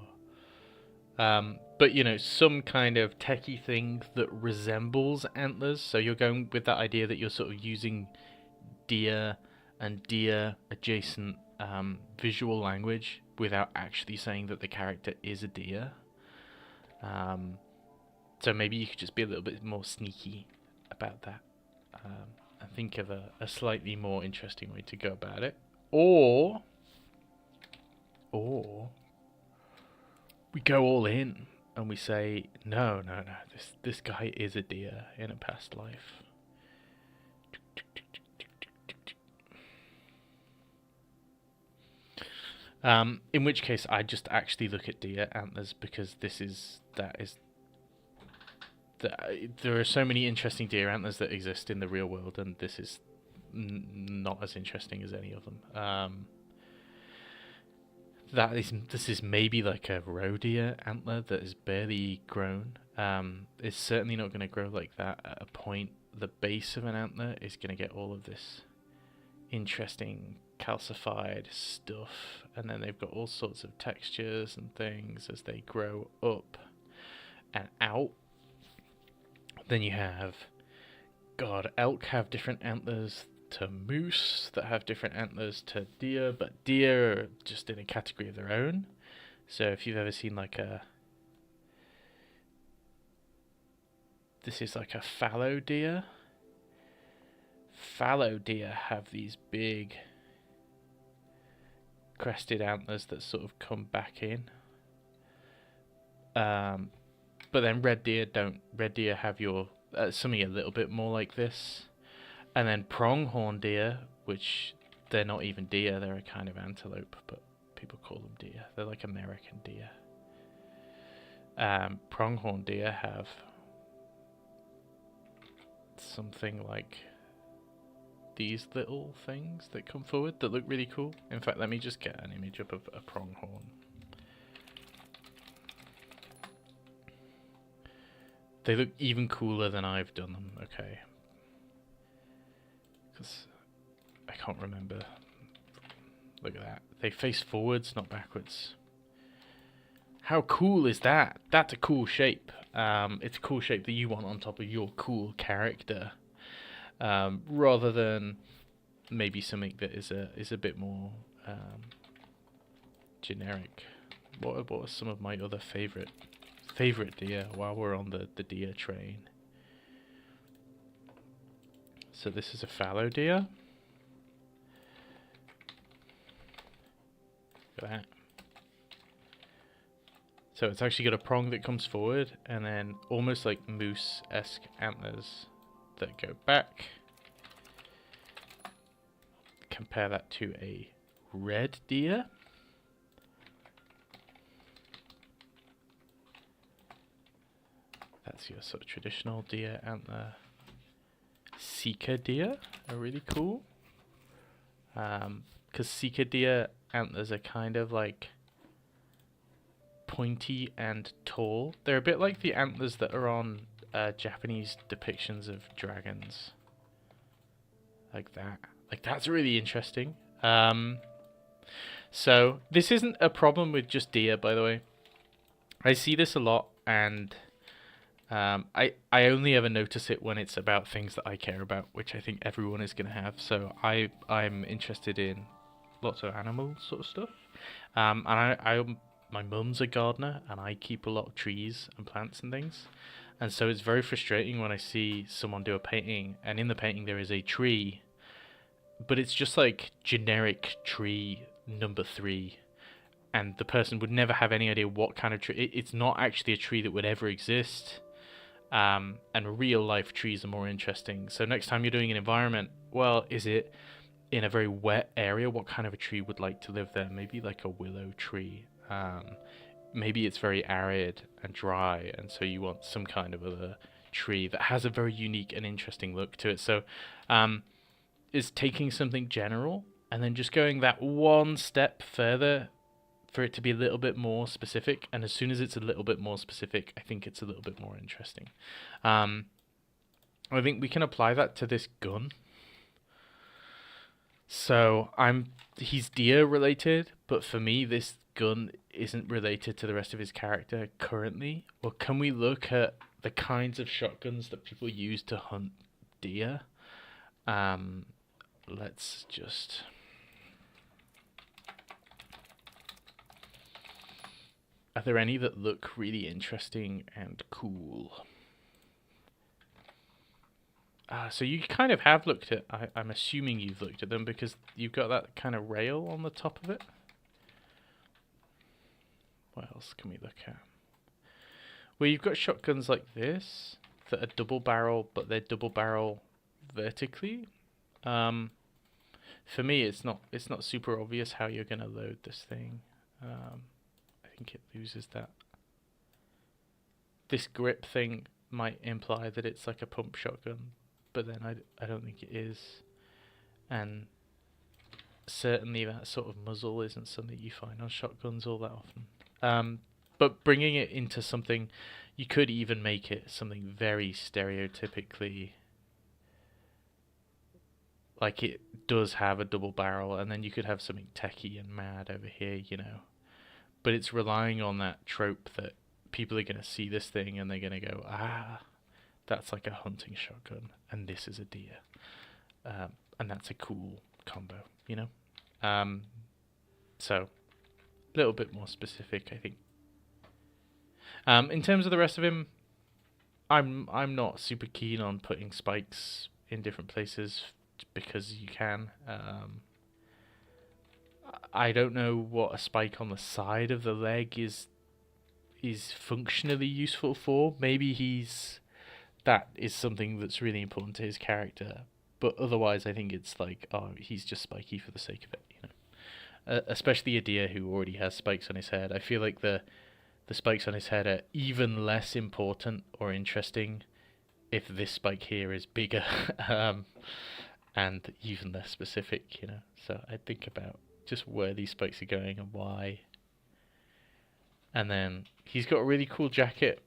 are. But you know, some kind of techie thing that resembles antlers. So you're going with that idea that you're sort of using deer and deer adjacent visual language without actually saying that the character is a deer. So maybe you could just be a little bit more sneaky about that, and think of a slightly more interesting way to go about it. Or we go all in and we say, no, this guy is a deer in a past life. In which case, I just actually look at deer antlers because there are so many interesting deer antlers that exist in the real world, and this is not as interesting as any of them. This is maybe like a roe deer antler that is barely grown. It's certainly not going to grow like that at a point. The base of an antler is going to get all of this interesting calcified stuff, and then they've got all sorts of textures and things as they grow up and out. Then you have, elk have different antlers to moose that have different antlers to deer, but deer are just in a category of their own. So if you've ever seen this is like a fallow deer. Fallow deer have these big crested antlers that sort of come back in. But then red deer don't. Red deer have your something a little bit more like this. And then pronghorn deer, which they're not even deer, they're a kind of antelope, but people call them deer. They're like American deer. Pronghorn deer have something like these little things that come forward that look really cool. In fact, let me just get an image up of a pronghorn. They look even cooler than I've done them, okay. Because I can't remember. Look at that. They face forwards, not backwards. How cool is that? That's a cool shape. It's a cool shape that you want on top of your cool character. Rather than maybe something that is a bit more generic. What are some of my other favorite deer while we're on the deer train? So this is a fallow deer. Look at that. So it's actually got a prong that comes forward and then almost like moose-esque antlers that go back. Compare that to a red deer. That's your sort of traditional deer antler. Sika deer are really cool. Because Sika deer antlers are kind of like pointy and tall. They're a bit like the antlers that are on Japanese depictions of dragons. Like that. Like that's really interesting. So this isn't a problem with just deer, by the way. I see this a lot, and I only ever notice it when it's about things that I care about, which I think everyone is going to have. So I'm interested in lots of animal sort of stuff. And my mum's a gardener, and I keep a lot of trees and plants and things. And so it's very frustrating when I see someone do a painting, and in the painting there is a tree, but it's just like generic tree number 3. And the person would never have any idea what kind of tree. It's not actually a tree that would ever exist. And real life trees are more interesting. So next time you're doing an environment, well, is it in a very wet area? What kind of a tree would like to live there? Maybe like a willow tree. Maybe it's very arid and dry, and so you want some kind of a tree that has a very unique and interesting look to it. So is taking something general and then just going that one step further for it to be a little bit more specific. And as soon as it's a little bit more specific, I think it's a little bit more interesting. I think we can apply that to this gun. So he's deer related, but for me this gun isn't related to the rest of his character currently. Well, can we look at the kinds of shotguns that people use to hunt deer? Let's just... Are there any that look really interesting and cool? So you kind of have looked at... I'm assuming you've looked at them because you've got that kind of rail on the top of it. What else can we look at? Well, you've got shotguns like this that are double barrel, but they're double barrel vertically. For me, it's not super obvious how you're going to load this thing. I think it loses that. This grip thing might imply that it's like a pump shotgun, but then I don't think it is. And certainly that sort of muzzle isn't something you find on shotguns all that often. But bringing it into something, you could even make it something very stereotypically, like it does have a double barrel, and then you could have something techie and mad over here, you know. But it's relying on that trope that people are going to see this thing and they're going to go, that's like a hunting shotgun, and this is a deer. And that's a cool combo, you know? So, a little bit more specific, I think. In terms of the rest of him, I'm not super keen on putting spikes in different places because you can. I don't know what a spike on the side of the leg is functionally useful for. Maybe he's that is something that's really important to his character. But otherwise, I think it's like, oh, he's just spiky for the sake of it, you know. Especially Adir, who already has spikes on his head. I feel like the spikes on his head are even less important or interesting if this spike here is bigger and even less specific, you know. So I think about just where these spikes are going and why. And then he's got a really cool jacket,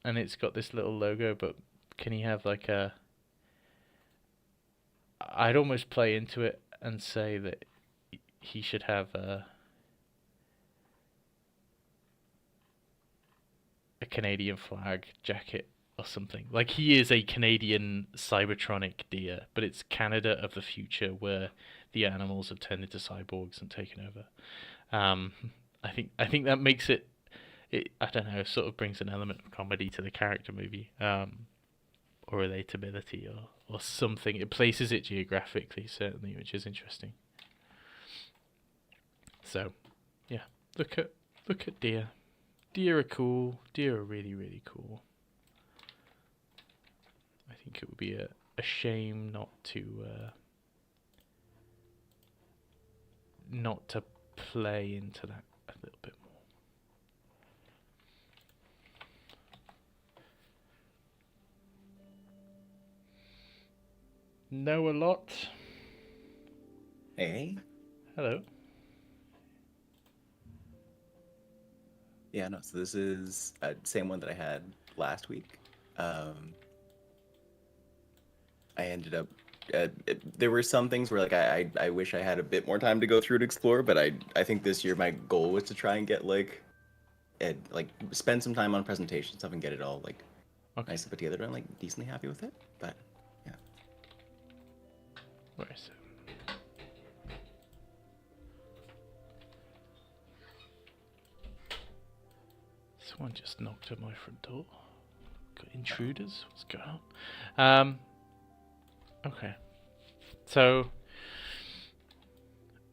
and it's got this little logo, but can he have like a... I'd almost play into it and say that he should have a Canadian flag jacket or something. Like, he is a Canadian Cybertronic deer, but it's Canada of the future where the animals have turned into cyborgs and taken over. I think that makes it, I don't know, sort of brings an element of comedy to the character movie, or relatability, or something. It places it geographically, certainly, which is interesting. So, yeah, look at deer. Deer are cool. Deer are really, really cool. I think it would be a shame not to play into that a little bit more. Know a lot. Hey. Hello. Yeah, no, so this is same one that I had last week. I ended up there were some things where like I wish I had a bit more time to go through and explore, but I think this year my goal was to try and get like spend some time on presentation stuff and get it all like nice to put together. I'm like decently happy with it, but yeah. Where is it? Someone just knocked at my front door. Got intruders? What's going on? Okay. So,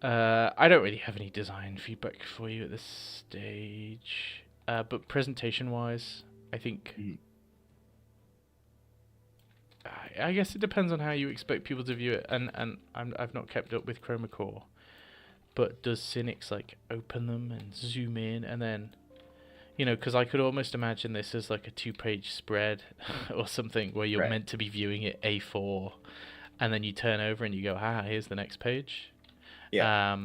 I don't really have any design feedback for you at this stage. But presentation-wise, I think... I guess it depends on how you expect people to view it. And I've not kept up with Chroma Core. But does Cynix, like, open them and zoom in and then... You know, because I could almost imagine this as like a 2-page spread or something where you're meant to be viewing it A4 and then you turn over and you go, here's the next page. Yeah.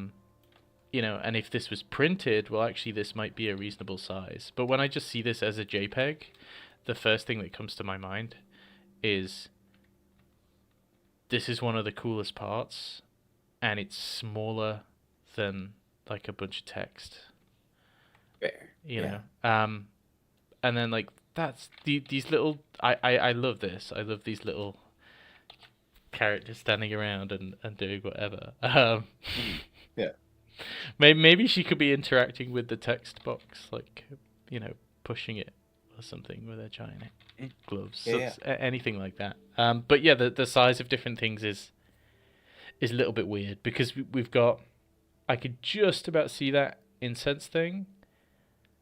You know, and if this was printed, well, actually, this might be a reasonable size. But when I just see this as a JPEG, the first thing that comes to my mind is this is one of the coolest parts and it's smaller than like a bunch of text. Fair. You know, and then like that's these little. I love this. I love these little characters standing around and doing whatever. Yeah. Maybe she could be interacting with the text box, like, you know, pushing it or something with her giant gloves. Anything like that. But yeah, the size of different things is a little bit weird because we've got. I could just about see that incense thing.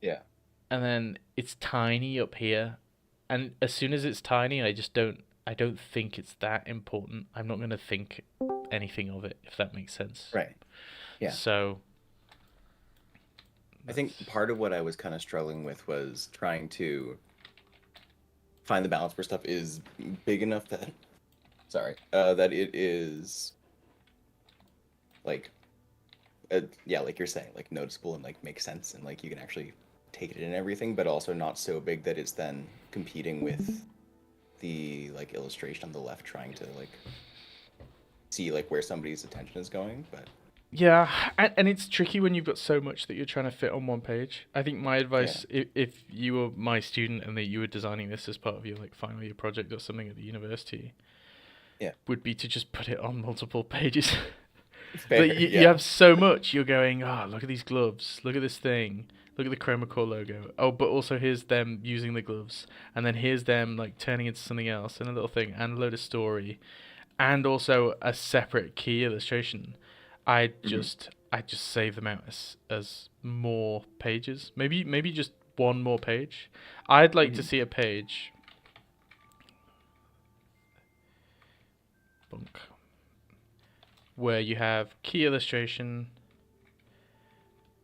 Yeah. And then it's tiny up here. And as soon as it's tiny, I don't think it's that important. I'm not going to think anything of it, if that makes sense. Right. Yeah. So I think part of what I was kind of struggling with was trying to find the balance where stuff is big enough that that it is like like you're saying, like noticeable and like makes sense and like you can actually take it in and everything, but also not so big that it's then competing with the like illustration on the left trying to like see like where somebody's attention is going. But yeah, and it's tricky when you've got so much that you're trying to fit on one page. I think my advice, if you were my student and that you were designing this as part of your like final year project or something at the university, would be to just put it on multiple pages. Fair, you have so much. You're going, look at these gloves. Look at this thing. Look at the Chroma Core logo. Oh, but also here's them using the gloves. And then here's them like turning into something else and a little thing and a load of story. And also a separate key illustration. I just save them out as more pages. Maybe just one more page. I'd like to see a page bunk, where you have key illustration,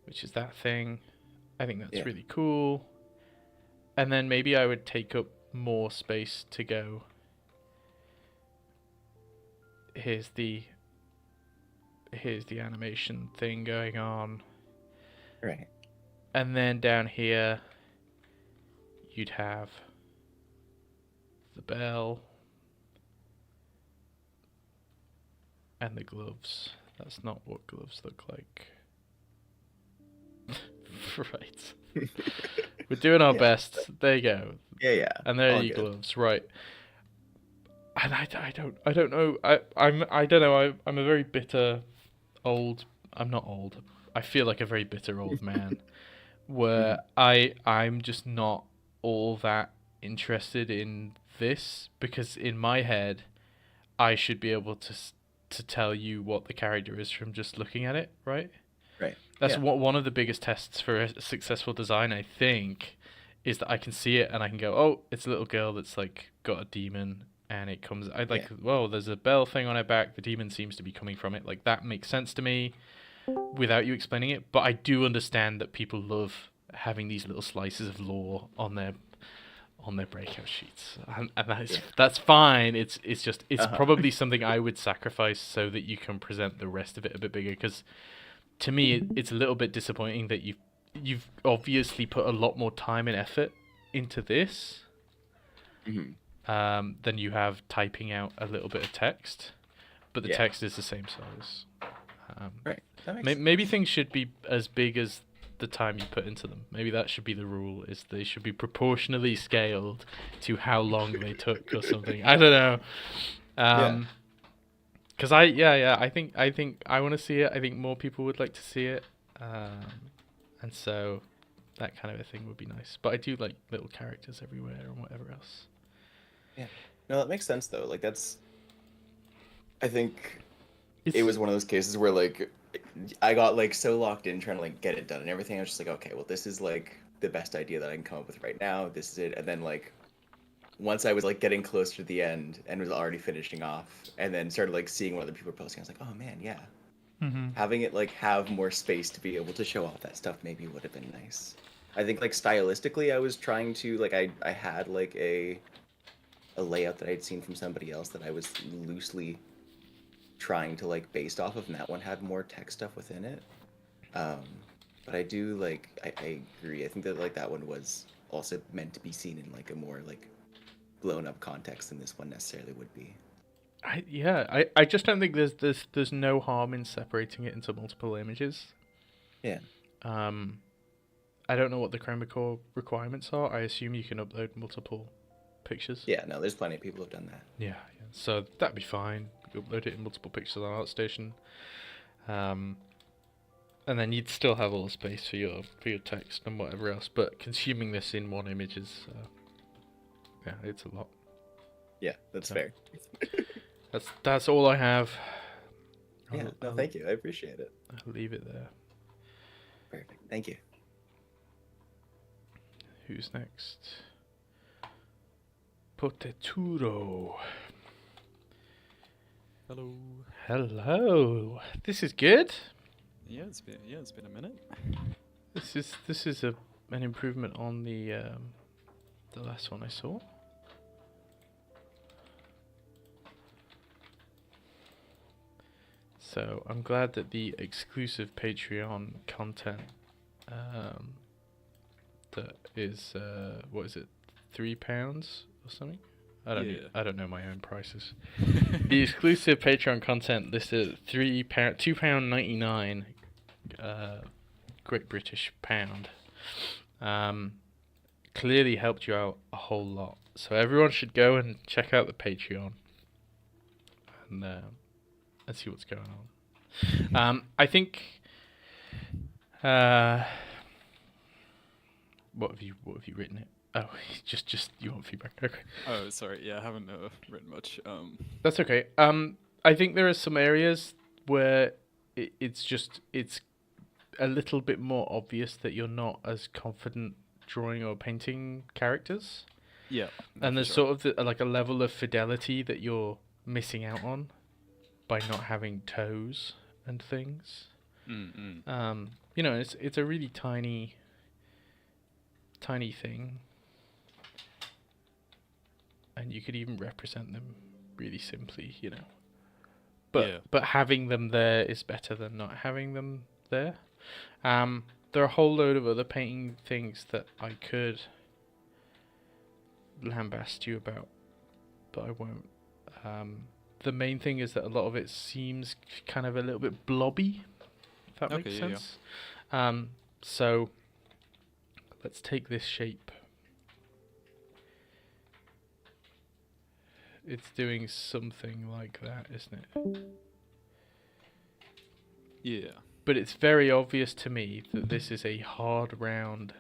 which is that thing. I think that's really cool. And then maybe I would take up more space to go. Here's the animation thing going on. Right. And then down here, you'd have the bell and the gloves. That's not what gloves look like. Right. We're doing our best. There you go. Yeah. And there are All your good. gloves, right? And I don't know. I don't know. I'm a very bitter old. I'm not old. I feel like a very bitter old man, where I'm just not all that interested in this, because in my head, I should be able to tell you what the character is from just looking at it, right? Right. That's one of the biggest tests for a successful design, I think, is that I can see it and I can go, oh, it's a little girl that's like got a demon, and it comes. I like, whoa, there's a bell thing on her back. The demon seems to be coming from it. Like, that makes sense to me without you explaining it. But I do understand that people love having these little slices of lore on their breakout sheets, and that's fine. It's just probably something I would sacrifice so that you can present the rest of it a bit bigger, because to me it's a little bit disappointing that you've obviously put a lot more time and effort into this than you have typing out a little bit of text, but the text is the same size. Right. That makes Maybe things should be as big as the time you put into them. Maybe that should be the rule, is they should be proportionally scaled to how long they took or something. I don't know. Because I think I want to see it. I think more people would like to see it. And so that kind of a thing would be nice. But I do like little characters everywhere and whatever else. Yeah. No, that makes sense though. Like, that's, I think it was one of those cases where like I got like so locked in trying to like get it done and everything. I was just like, okay, well, this is like the best idea that I can come up with right now. This is it. And then like once I was like getting closer to the end and was already finishing off, and then started like seeing what other people were posting, I was like, oh man, yeah. Having it like have more space to be able to show off that stuff maybe would have been nice. I think like stylistically I was trying to like I had like a layout that I'd seen from somebody else that I was loosely trying to like based off of, and that one had more tech stuff within it. But I do like I agree. I think that like that one was also meant to be seen in like a more like blown up context than this one necessarily would be. I just don't think there's no harm in separating it into multiple images. Yeah. I don't know what the Chroma Core requirements are. I assume you can upload multiple pictures. Yeah, no, there's plenty of people who've done that. Yeah. So that'd be fine. Upload it in multiple pictures on ArtStation. And then you'd still have all the space for your text and whatever else. But consuming this in one image is, it's a lot. Yeah, that's fair. That's all I have. Yeah, thank you. I appreciate it. I'll leave it there. Perfect. Thank you. Who's next? Poteturo. Hello. Hello. This is good. Yeah, it's been a minute. This is an improvement on the last one I saw. So I'm glad that the exclusive Patreon content that is what is it, £3 or something? I don't know my own prices. The exclusive Patreon content listed at £2.99, Great British pound. Clearly helped you out a whole lot. So everyone should go and check out the Patreon and see what's going on. I think. What have you written it? Oh, just you want feedback? Okay. Oh, sorry. Yeah, I haven't written much. That's okay. I think there are some areas where it's a little bit more obvious that you're not as confident drawing or painting characters. Yeah. And there's sort of like a level of fidelity that you're missing out on by not having toes and things. You know, it's a really tiny thing, and you could even represent them really simply, you know. But having them there is better than not having them there. There are a whole load of other painting things that I could lambast you about, but I won't. The main thing is that a lot of it seems kind of a little bit blobby, if that makes sense. So let's take this shape. It's doing something like that, isn't it? Yeah. But it's very obvious to me that this is a hard, round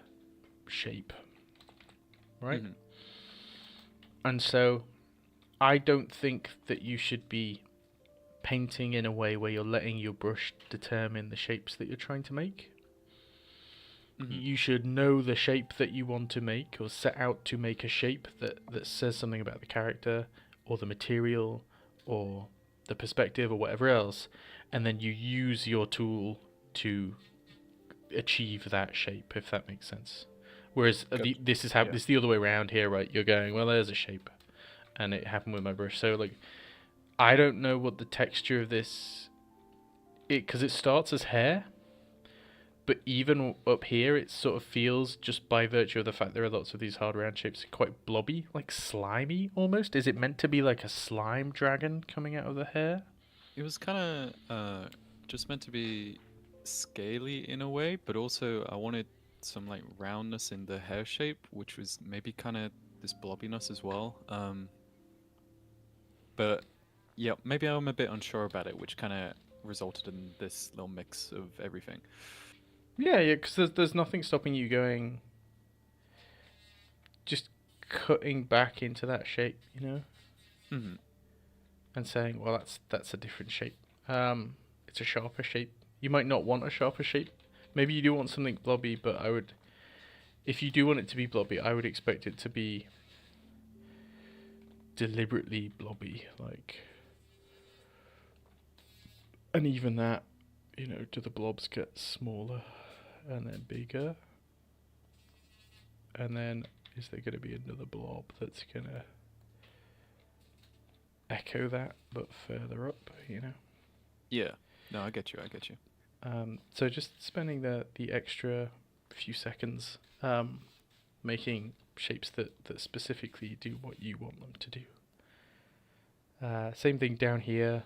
shape. Right? Mhm. And so I don't think that you should be painting in a way where you're letting your brush determine the shapes that you're trying to make. You should know the shape that you want to make, or set out to make a shape that says something about the character, or the material, or the perspective, or whatever else, and then you use your tool to achieve that shape, if that makes sense. Whereas this is this is the other way around here, right? You're going, well, there's a shape, and it happened with my brush. So like, I don't know what the texture of this, because it starts as hair, but even up here, it sort of feels, just by virtue of the fact there are lots of these hard round shapes, quite blobby, like slimy almost. Is it meant to be like a slime dragon coming out of the hair? It was kind of just meant to be scaly in a way, but also I wanted some like roundness in the hair shape, which was maybe kind of this blobbiness as well. But yeah, maybe I'm a bit unsure about it, which kind of resulted in this little mix of everything. Yeah, because there's nothing stopping you going, just cutting back into that shape, you know, and saying, well, that's a different shape. It's a sharper shape. You might not want a sharper shape. Maybe you do want something blobby, but I would, if you do want it to be blobby, I would expect it to be deliberately blobby, like, and even that, you know, do the blobs get smaller and then bigger? And then is there going to be another blob that's going to echo that, but further up, you know? Yeah. No, I get you. So just spending the extra few seconds making shapes that specifically do what you want them to do. Same thing down here.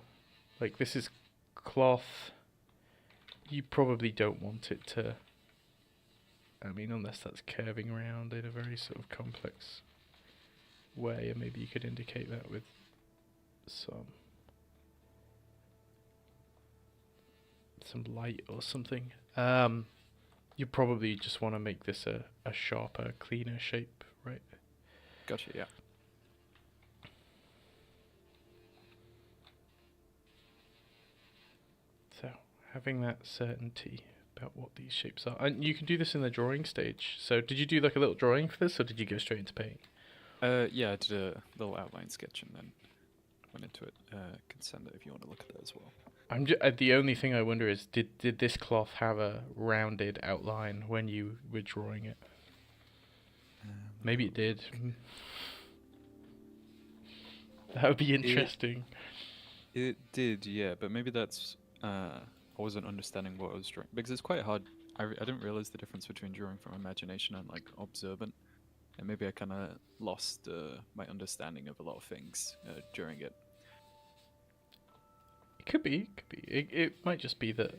Like, this is cloth. You probably don't want it to, I mean, unless that's curving around in a very sort of complex way, and maybe you could indicate that with some light or something. You probably just want to make this a sharper, cleaner shape, right? Gotcha, yeah. So, having that certainty about what these shapes are. And you can do this in the drawing stage. So, did you do like a little drawing for this, or did you go straight into painting? Yeah, I did a little outline sketch and then went into it. Can send it if you want to look at it as well. The only thing I wonder is, did this cloth have a rounded outline when you were drawing it? Maybe it did. That would be interesting. It did, yeah, but maybe that's I wasn't understanding what I was drawing, because it's quite hard. I didn't realize the difference between drawing from imagination and like observant, and maybe I kind of lost my understanding of a lot of things during it. Could be. It might just be that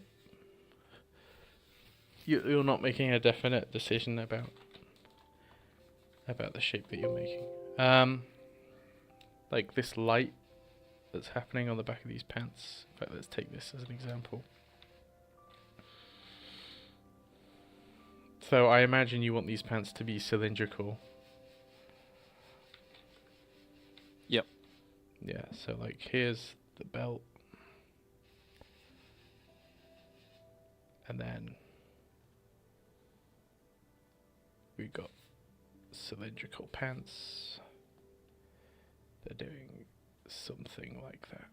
you're not making a definite decision about the shape that you're making. Like this light that's happening on the back of these pants. In fact, let's take this as an example. So I imagine you want these pants to be cylindrical. Yep. Yeah, so like here's the belt. And then we got cylindrical pants. They're doing something like that.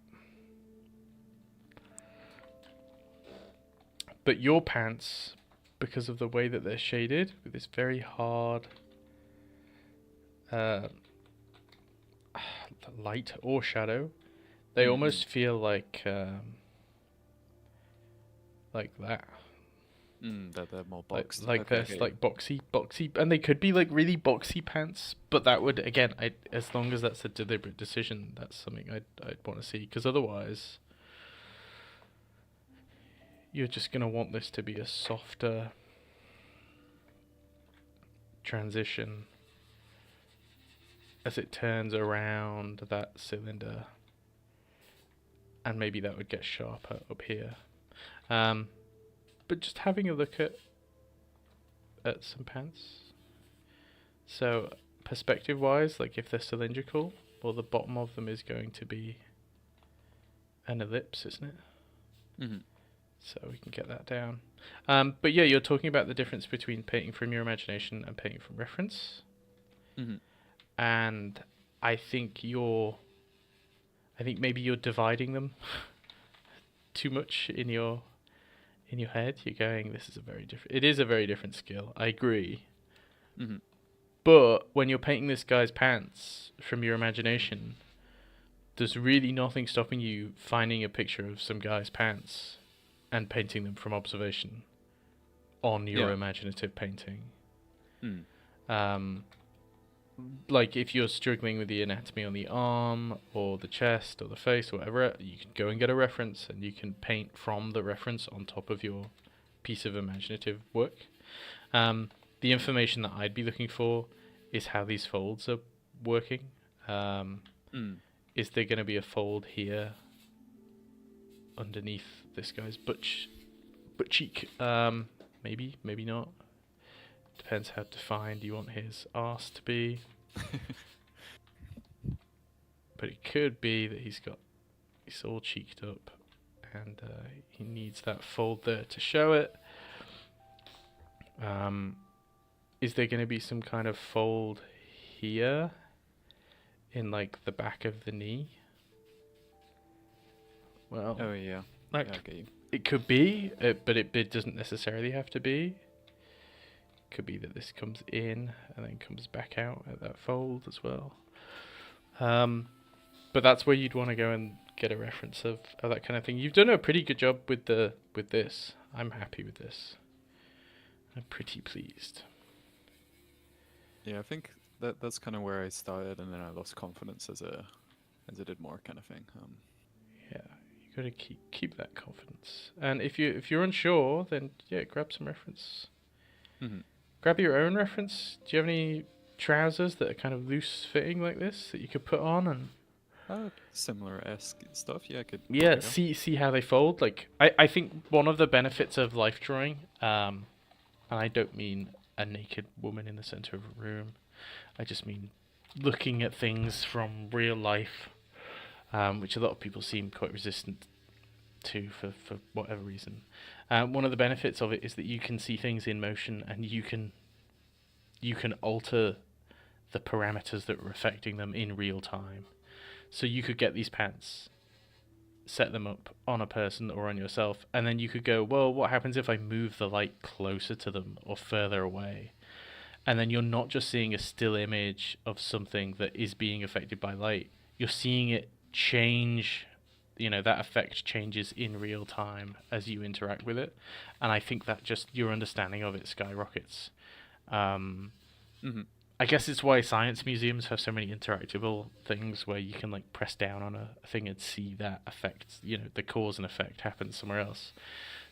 But your pants, because of the way that they're shaded with this very hard light or shadow, they almost feel like that. That they're more Like, boxed. like Okay, this, okay. like boxy, and they could be like really boxy pants, but that would, again, as long as that's a deliberate decision, that's something I'd want to see, because otherwise, you're just gonna want this to be a softer transition as it turns around that cylinder, and maybe that would get sharper up here. But just having a look at some pants. So perspective wise, like if they're cylindrical, well, the bottom of them is going to be an ellipse, isn't it? Mm-hmm. So we can get that down. But yeah, you're talking about the difference between painting from your imagination and painting from reference. Mm-hmm. And I think maybe you're dividing them too much in your head. You're going, it is a very different skill. I agree. Mm-hmm. But when you're painting this guy's pants from your imagination, there's really nothing stopping you finding a picture of some guy's pants and painting them from observation on your imaginative painting. Like if you're struggling with the anatomy on the arm or the chest or the face or whatever, you can go and get a reference and you can paint from the reference on top of your piece of imaginative work. The information that I'd be looking for is how these folds are working. Is there going to be a fold here underneath this guy's butt cheek? Maybe, maybe not. Depends how defined you want his arse to be. But it could be that he's all cheeked up and he needs that fold there to show it. Is there going to be some kind of fold here in like the back of the knee? Well, Oh yeah. like Yeah, I get you. it could be, but it doesn't necessarily have to be. Could be that this comes in and then comes back out at that fold as well. But that's where you'd want to go and get a reference of that kind of thing. You've done a pretty good job with this. I'm happy with this. I'm pretty pleased. Yeah, I think that's kind of where I started, and then I lost confidence as I did more, kind of thing. Yeah, you got to keep that confidence. And if you're unsure, then yeah, grab some reference. Mm-hmm. Grab your own reference. Do you have any trousers that are kind of loose fitting like this that you could put on and Similar-esque stuff. Yeah, I could. yeah, see how they fold. Like I think one of the benefits of life drawing, and I don't mean a naked woman in the center of a room. I just mean looking at things from real life, which a lot of people seem quite resistant to for whatever reason. One of the benefits of it is that you can see things in motion and you can alter the parameters that are affecting them in real time. So you could get these pants, set them up on a person or on yourself, and then you could go, well, what happens if I move the light closer to them or further away? And then you're not just seeing a still image of something that is being affected by light. You're seeing it change. That effect changes in real time as you interact with it. And I think that just your understanding of it skyrockets. I guess it's why science museums have so many interactable things where you can like press down on a thing and see that effect, the cause and effect happens somewhere else.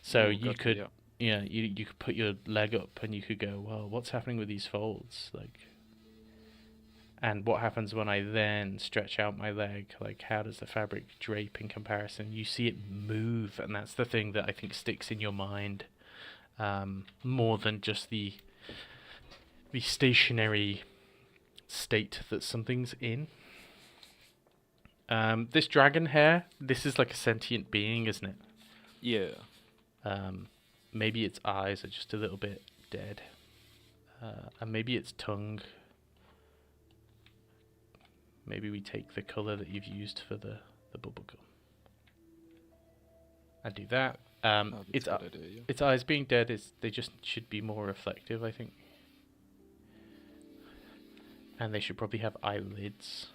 So you could, you could put your leg up and you could go, well, what's happening with these folds? And what happens when I then stretch out my leg? Like, how does the fabric drape in comparison? You see it move, and that's the thing that I think sticks in your mind more than just the stationary state that something's in. This dragon hair, this is like a sentient being, isn't it? Yeah. Maybe its eyes are just a little bit dead. And maybe its tongue maybe we take the color that you've used for the bubblegum. And do that. Oh, that's a good idea, yeah. Its eyes being dead they just should be more reflective, I think. And they should probably have eyelids.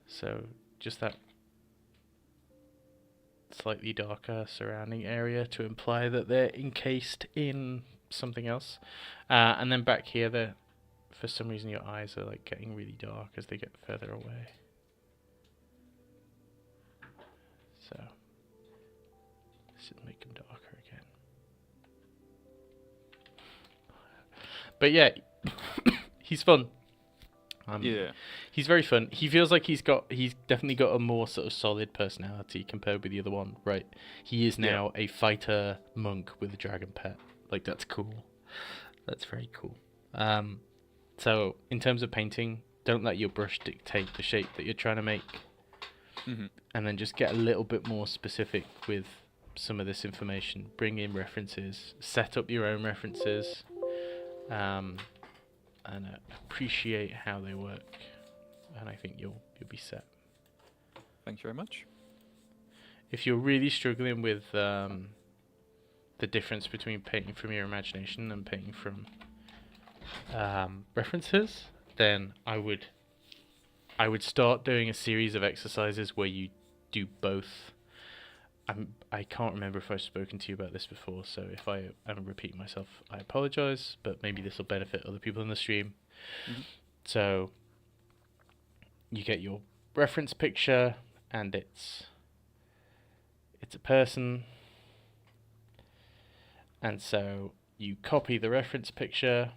So just that slightly darker surrounding area to imply that they're encased in something else. And then back here, for some reason your eyes are like getting really dark as they get further away. So this should make them darker again. But yeah, he's fun. Yeah. He's very fun. He feels like he's definitely got a more sort of solid personality compared with the other one, right? He is now a fighter monk with a dragon pet. Like, that's cool. That's very cool. So in terms of painting, don't let your brush dictate the shape that you're trying to make. And then just get a little bit more specific with some of this information. Bring in references, set up your own references, and appreciate how they work. And I think you'll be set. Thank you very much. If you're really struggling with the difference between painting from your imagination and painting from references, then I would start doing a series of exercises where you do both. I can't remember if I've spoken to you about this before, so if I am repeating myself, I apologize, but maybe this will benefit other people in the stream. So you get your reference picture, and it's a person, and so you copy the reference picture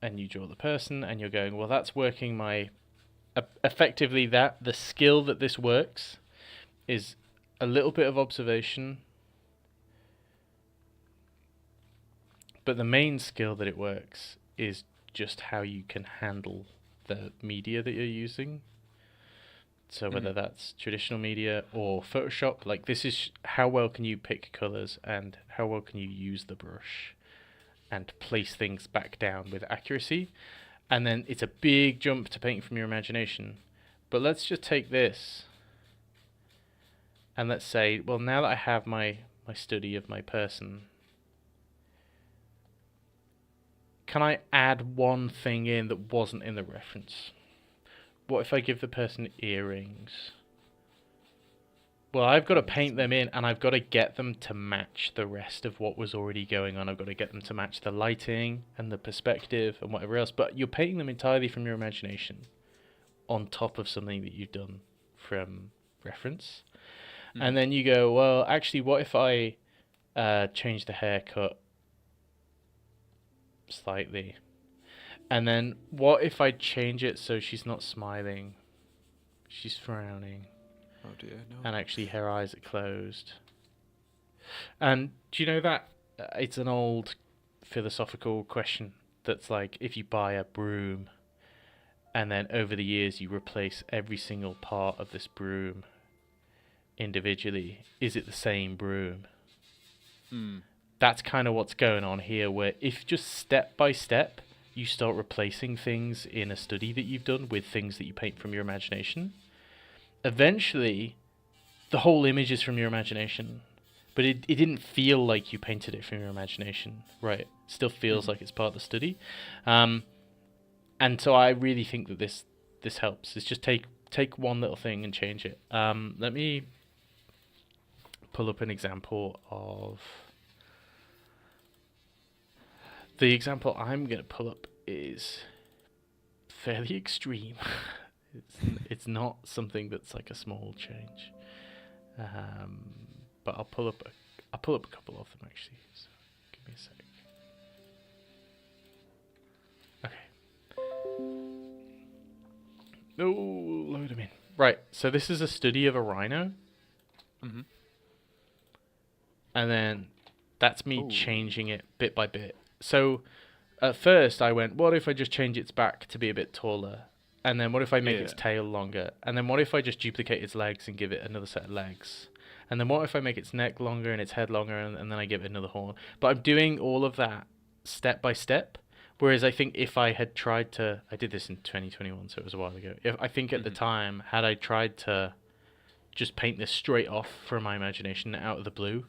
and you draw the person, and you're going, well, that's working my... effectively, the skill that this works is a little bit of observation, but the main skill that it works is just how you can handle the media that you're using. So whether that's traditional media or Photoshop, like, this is how well can you pick colors and how well can you use the brush and place things back down with accuracy. And then it's a big jump to painting from your imagination. But let's just take this and let's say, well, now that I have my study of my person, can I add one thing in that wasn't in the reference? What if I give the person earrings? Well, I've got to paint them in, and I've got to get them to match the rest of what was already going on. I've got to get them to match the lighting and the perspective and whatever else. But you're painting them entirely from your imagination on top of something that you've done from reference. And then you go, well, actually, what if I change the haircut slightly? And then what if I change it so she's not smiling, she's frowning? Oh dear, no. And actually her eyes are closed. And do you know that it's an old philosophical question that's like, if you buy a broom and then over the years you replace every single part of this broom individually, is it the same broom? That's kind of what's going on here, where if just step by step you start replacing things in a study that you've done with things that you paint from your imagination, eventually the whole image is from your imagination, but it didn't feel like you painted it from your imagination, right? It still feels like it's part of the study. And so I really think that this helps. It's just take one little thing and change it. Let me pull up an example of... The example I'm going to pull up is fairly extreme. It's not something that's like a small change, but I'll pull up a couple of them actually. So give me a sec. Okay. Oh, load them in. Right. So this is a study of a rhino, and then that's me changing it bit by bit. So at first I went, what if I just change its back to be a bit taller? And then what if I make its tail longer? And then what if I just duplicate its legs and give it another set of legs? And then what if I make its neck longer and its head longer and then I give it another horn? But I'm doing all of that step by step. Whereas I think if I had tried to, I did this in 2021, so it was a while ago. If I think at the time, had I tried to just paint this straight off from my imagination out of the blue,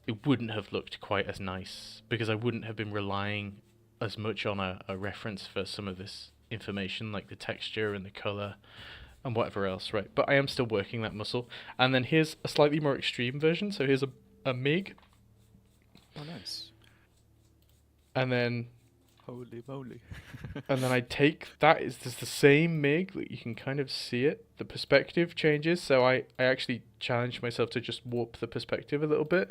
it wouldn't have looked quite as nice because I wouldn't have been relying as much on a reference for some of this information, like the texture and the color and whatever else, right? But I am still working that muscle. And then here's a slightly more extreme version. So here's a MIG, Oh, nice. and then Holy moly. I take that is just the same MIG that you can kind of see it. The perspective changes, so I actually challenged myself to just warp the perspective a little bit.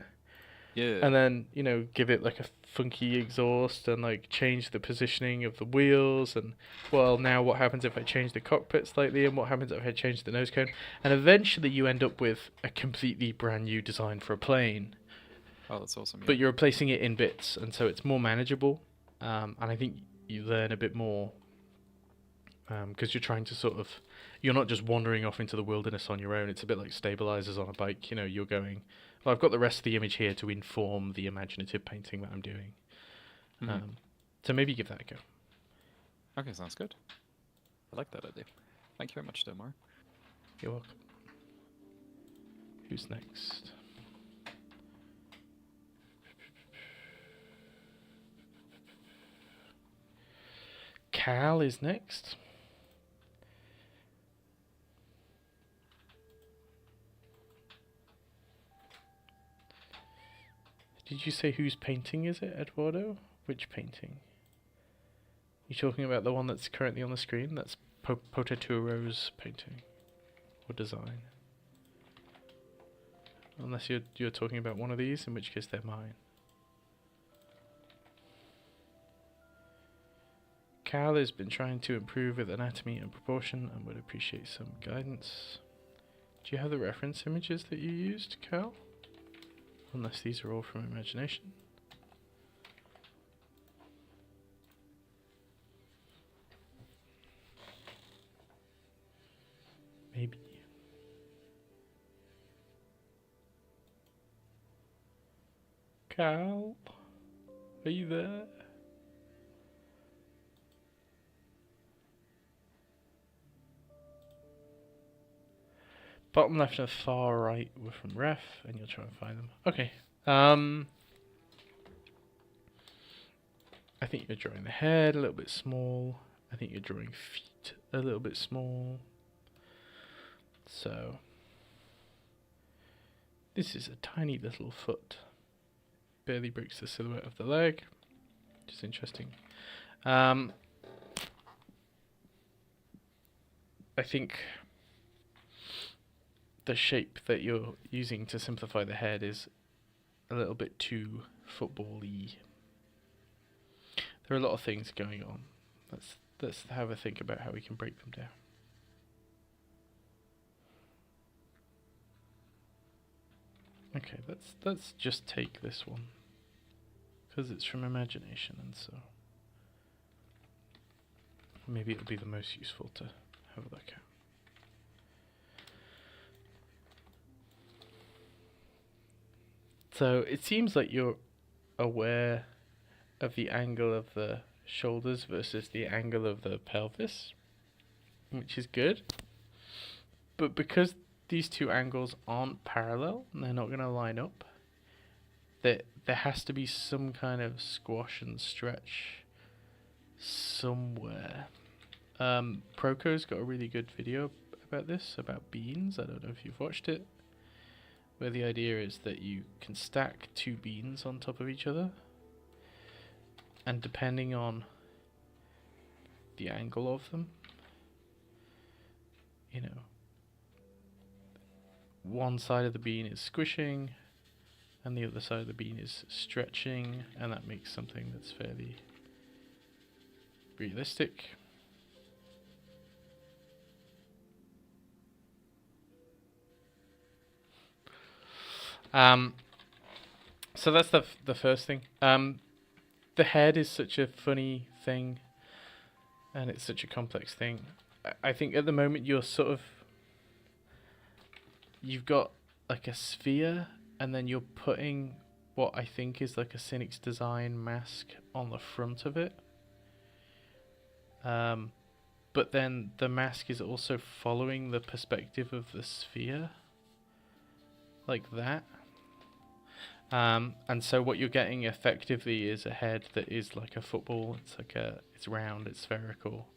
Yeah. And then, you know, give it like a funky exhaust and like change the positioning of the wheels. And well, now what happens if I change the cockpit slightly, and what happens if I change the nose cone? And eventually you end up with a completely brand new design for a plane, Oh, that's awesome. but you're replacing it in bits, and so it's more manageable. And I think you learn a bit more because you're trying to sort of, you're not just wandering off into the wilderness on your own. It's a bit like stabilizers on a bike. You know, you're going, well, I've got the rest of the image here to inform the imaginative painting that I'm doing. So maybe give that a go. Okay, sounds good. I like that idea. Thank you very much, Domar. You're welcome. Who's next? Cal is next. Did you say whose painting is it, Eduardo? Which painting? You talking about the one that's currently on the screen? That's Potaturo's painting or design. Unless you're talking about one of these, in which case they're mine. Cal has been trying to improve with anatomy and proportion and would appreciate some guidance. Do you have the reference images that you used, Cal? Unless these are all from imagination. Maybe. Cal? Are you there? Bottom left and far right were from ref, and you'll try and find them. Okay. I think you're drawing the head a little bit small. I think you're drawing feet a little bit small. So this is a tiny little foot. Barely breaks the silhouette of the leg, which is interesting. I think the shape that you're using to simplify the head is a little bit too football-y. There are a lot of things going on. Let's have a think about how we can break them down. Okay, let's just take this one because it's from imagination, and so maybe it'll be the most useful to have a look at. So it seems like you're aware of the angle of the shoulders versus the angle of the pelvis, which is good. But because these two angles aren't parallel and they're not going to line up, there has to be some kind of squash and stretch somewhere. Proco's got a really good video about this, about beans. I don't know if you've watched it, where the idea is that you can stack two beans on top of each other, and depending on the angle of them, you know, one side of the bean is squishing and the other side of the bean is stretching, and that makes something that's fairly realistic. So that's the first thing. The head is such a funny thing, and it's such a complex thing. I think at the moment you've got like a sphere, and then you're putting what I think is like a Cynic's design mask on the front of it. But then the mask is also following the perspective of the sphere, like that. And so what you're getting effectively is a head that is like a football. It's round, it's spherical.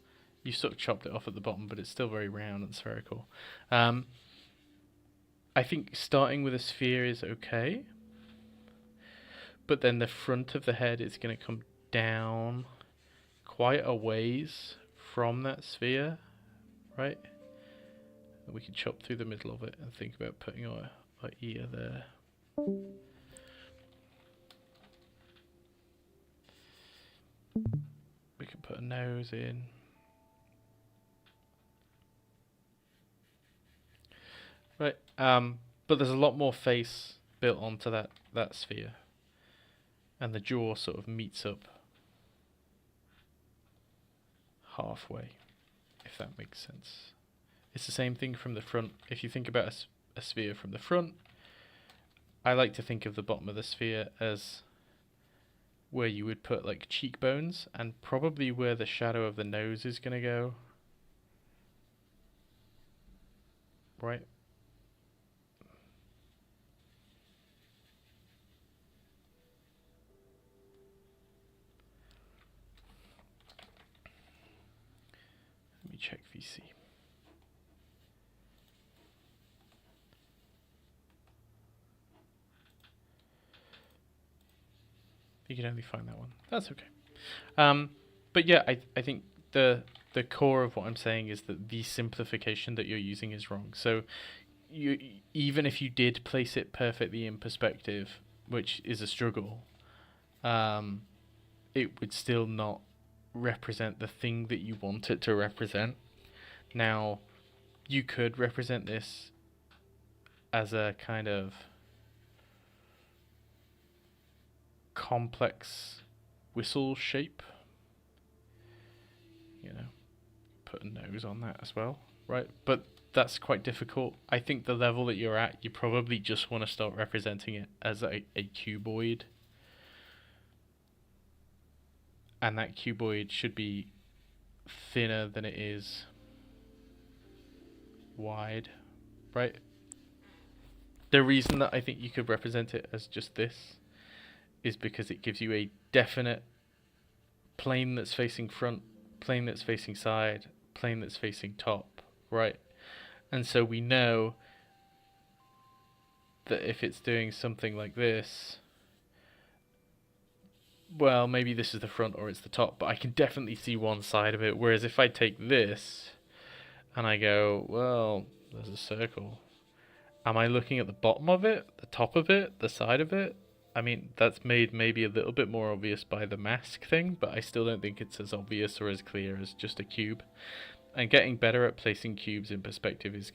You sort of chopped it off at the bottom, but it's still very round and spherical. I think starting with a sphere is okay, but then the front of the head is going to come down quite a ways from that sphere, right? And we can chop through the middle of it and think about putting our ear there. We can put a nose in. Right, but there's a lot more face built onto that sphere, and the jaw sort of meets up halfway, if that makes sense. It's the same thing from the front. If you think about a sphere from the front, I like to think of the bottom of the sphere as where you would put like cheekbones, and probably where the shadow of the nose is going to go. Right? Let me check VC. You can only find that one. That's okay. But yeah, I think the core of what I'm saying is that the simplification that you're using is wrong. So you, even if you did place it perfectly in perspective, which is a struggle, it would still not represent the thing that you want it to represent. Now, you could represent this as a kind of complex whistle shape, you know, put a nose on that as well, right? But that's quite difficult. I think the level that you're at, you probably just want to start representing it as a cuboid, and that cuboid should be thinner than it is wide, right? The reason that I think you could represent it as just this is because it gives you a definite plane that's facing front, plane that's facing side, plane that's facing top, right? And so we know that if it's doing something like this, well, maybe this is the front or it's the top, but I can definitely see one side of it. Whereas if I take this and I go, well, there's a circle. Am I looking at the bottom of it, the top of it, the side of it? I mean, that's made maybe a little bit more obvious by the mask thing, but I still don't think it's as obvious or as clear as just a cube. And getting better at placing cubes in perspective is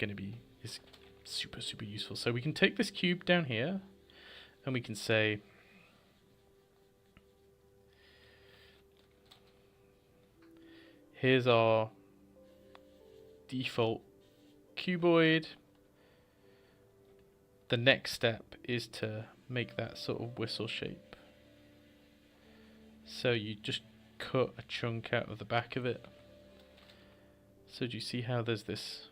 super, super useful. So we can take this cube down here, and we can say, here's our default cuboid. The next step is to make that sort of whistle shape. So you just cut a chunk out of the back of it. So do you see how there's this,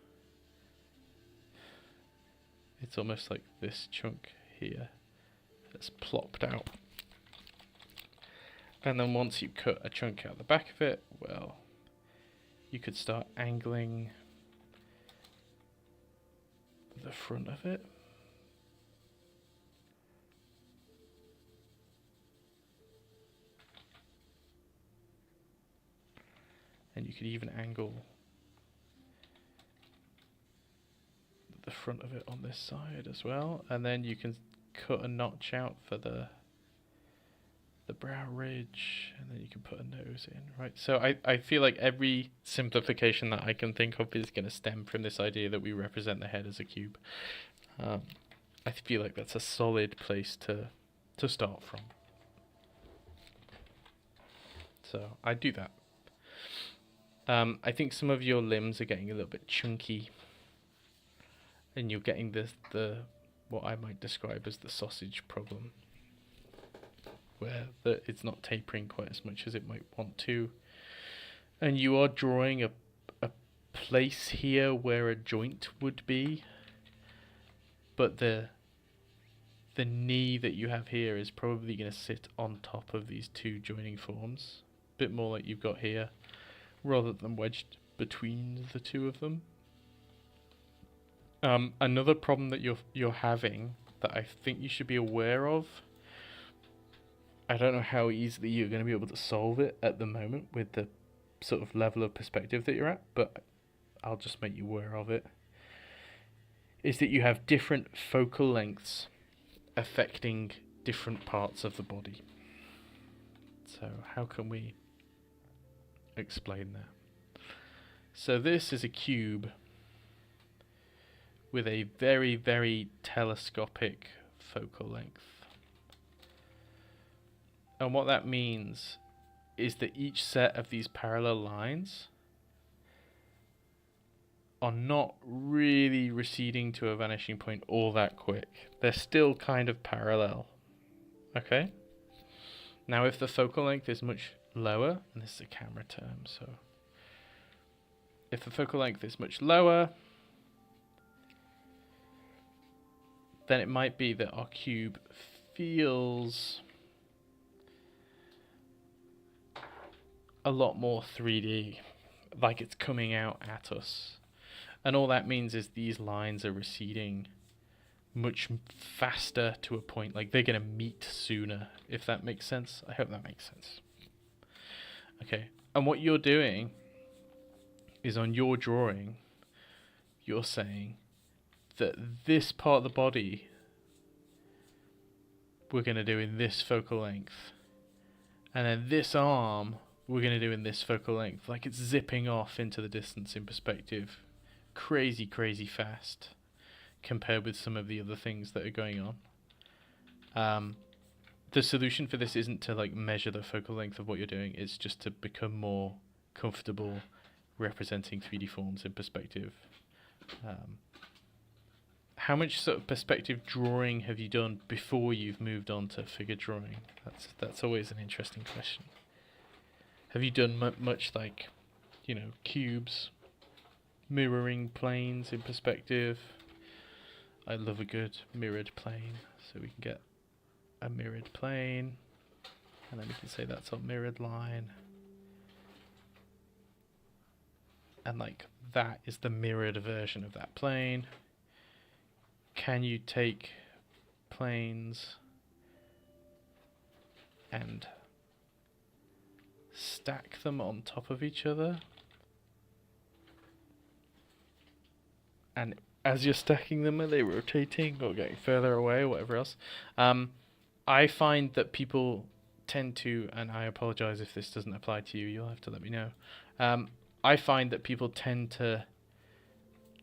it's almost like this chunk here that's plopped out. And then once you cut a chunk out the back of it, well, you could start angling the front of it. And you could even angle the front of it on this side as well. And then you can cut a notch out for the brow ridge, and then you can put a nose in, right? So I feel like every simplification that I can think of is going to stem from this idea that we represent the head as a cube. I feel like that's a solid place to start from. So I do that. I think some of your limbs are getting a little bit chunky, and you're getting the what I might describe as the sausage problem. where it's not tapering quite as much as it might want to. And you are drawing a place here where a joint would be, but the knee that you have here is probably going to sit on top of these two joining forms, a bit more like you've got here, rather than wedged between the two of them. Another problem that you're having that I think you should be aware of, I don't know how easily you're going to be able to solve it at the moment with the sort of level of perspective that you're at, but I'll just make you aware of it, is that you have different focal lengths affecting different parts of the body. So how can we explain that? So this is a cube with a very, very telescopic focal length. And what that means is that each set of these parallel lines are not really receding to a vanishing point all that quick. They're still kind of parallel. Okay? Now if the focal length is much lower, and this is a camera term, so if the focal length is much lower, then it might be that our cube feels a lot more 3D, like it's coming out at us. And all that means is these lines are receding much faster to a point, like they're going to meet sooner, if that makes sense. I hope that makes sense. Okay, and what you're doing is on your drawing, you're saying that this part of the body we're going to do in this focal length, and then this arm we're going to do in this focal length, like it's zipping off into the distance in perspective crazy fast compared with some of the other things that are going on. The solution for this isn't to like measure the focal length of what you're doing, it's just to become more comfortable representing 3D forms in perspective. How much sort of perspective drawing have you done before you've moved on to figure drawing? That's always an interesting question. Have you done much like, you know, cubes, mirroring planes in perspective? I love a good mirrored plane, so we can get a mirrored plane, and then we can say that's our mirrored line, and like that is the mirrored version of that plane. Can you take planes and stack them on top of each other? And as you're stacking them, are they rotating or getting further away or whatever else? I find that people tend to, and I apologize if this doesn't apply to you, you'll have to let me know. I find that people tend to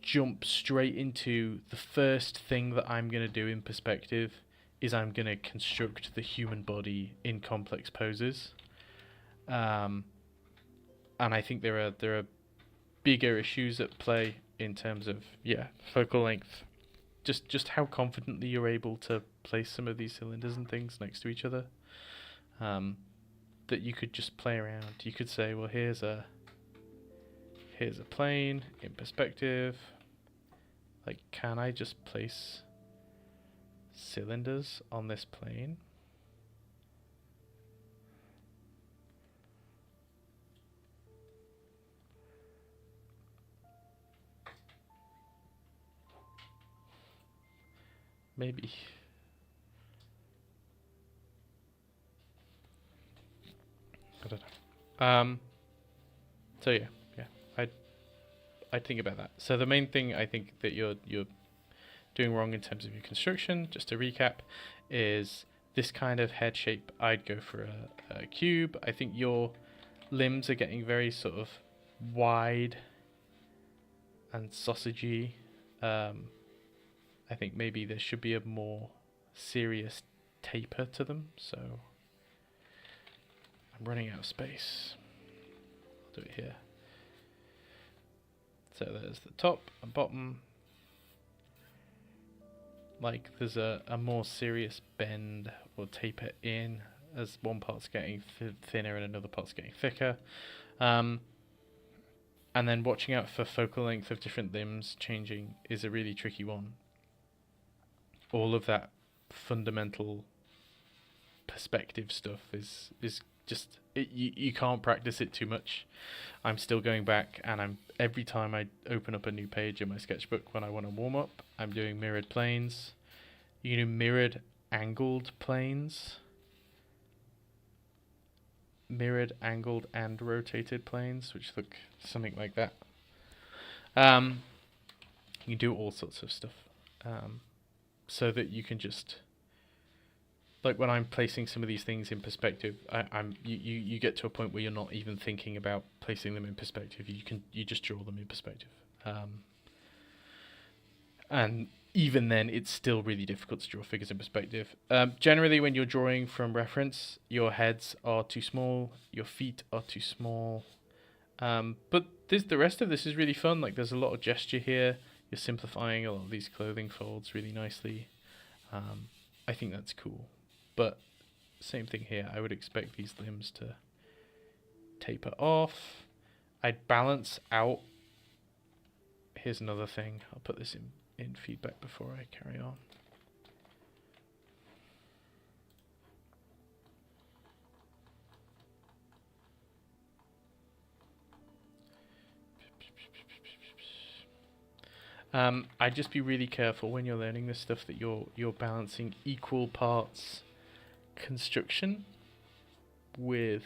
jump straight into the first thing that I'm going to do in perspective is I'm going to construct the human body in complex poses. And I think there are bigger issues at play in terms of focal length, just how confidently you're able to place some of these cylinders and things next to each other, that you could just play around. You could say, well, here's a plane in perspective. Like, can I just place cylinders on this plane? Maybe. I don't know. So yeah, I'd think about that. So the main thing I think that you're doing wrong in terms of your construction, just to recap, is this kind of head shape. I'd go for a cube. I think your limbs are getting very sort of wide and sausagey. I think maybe there should be a more serious taper to them. So I'm running out of space. I'll do it here. So there's the top and bottom. Like there's a more serious bend or taper in, as one part's getting thinner and another part's getting thicker. And then watching out for focal length of different limbs changing is a really tricky one. All of that fundamental perspective stuff is just you can't practice it too much. I'm still going back, and every time I open up a new page in my sketchbook when I want to warm up, I'm doing mirrored planes. You can do mirrored angled planes, mirrored angled and rotated planes, which look something like that. You can do all sorts of stuff, so that you can just, like when I'm placing some of these things in perspective, you get to a point where you're not even thinking about placing them in perspective. You just draw them in perspective, and even then, it's still really difficult to draw figures in perspective. Generally, when you're drawing from reference, your heads are too small, your feet are too small. But the rest of this is really fun. Like, there's a lot of gesture here. You're simplifying a lot of these clothing folds really nicely. I think that's cool. But same thing here. I would expect these limbs to taper off. I'd balance out. Here's another thing. I'll put this in feedback before I carry on. I'd just be really careful when you're learning this stuff that you're balancing equal parts construction with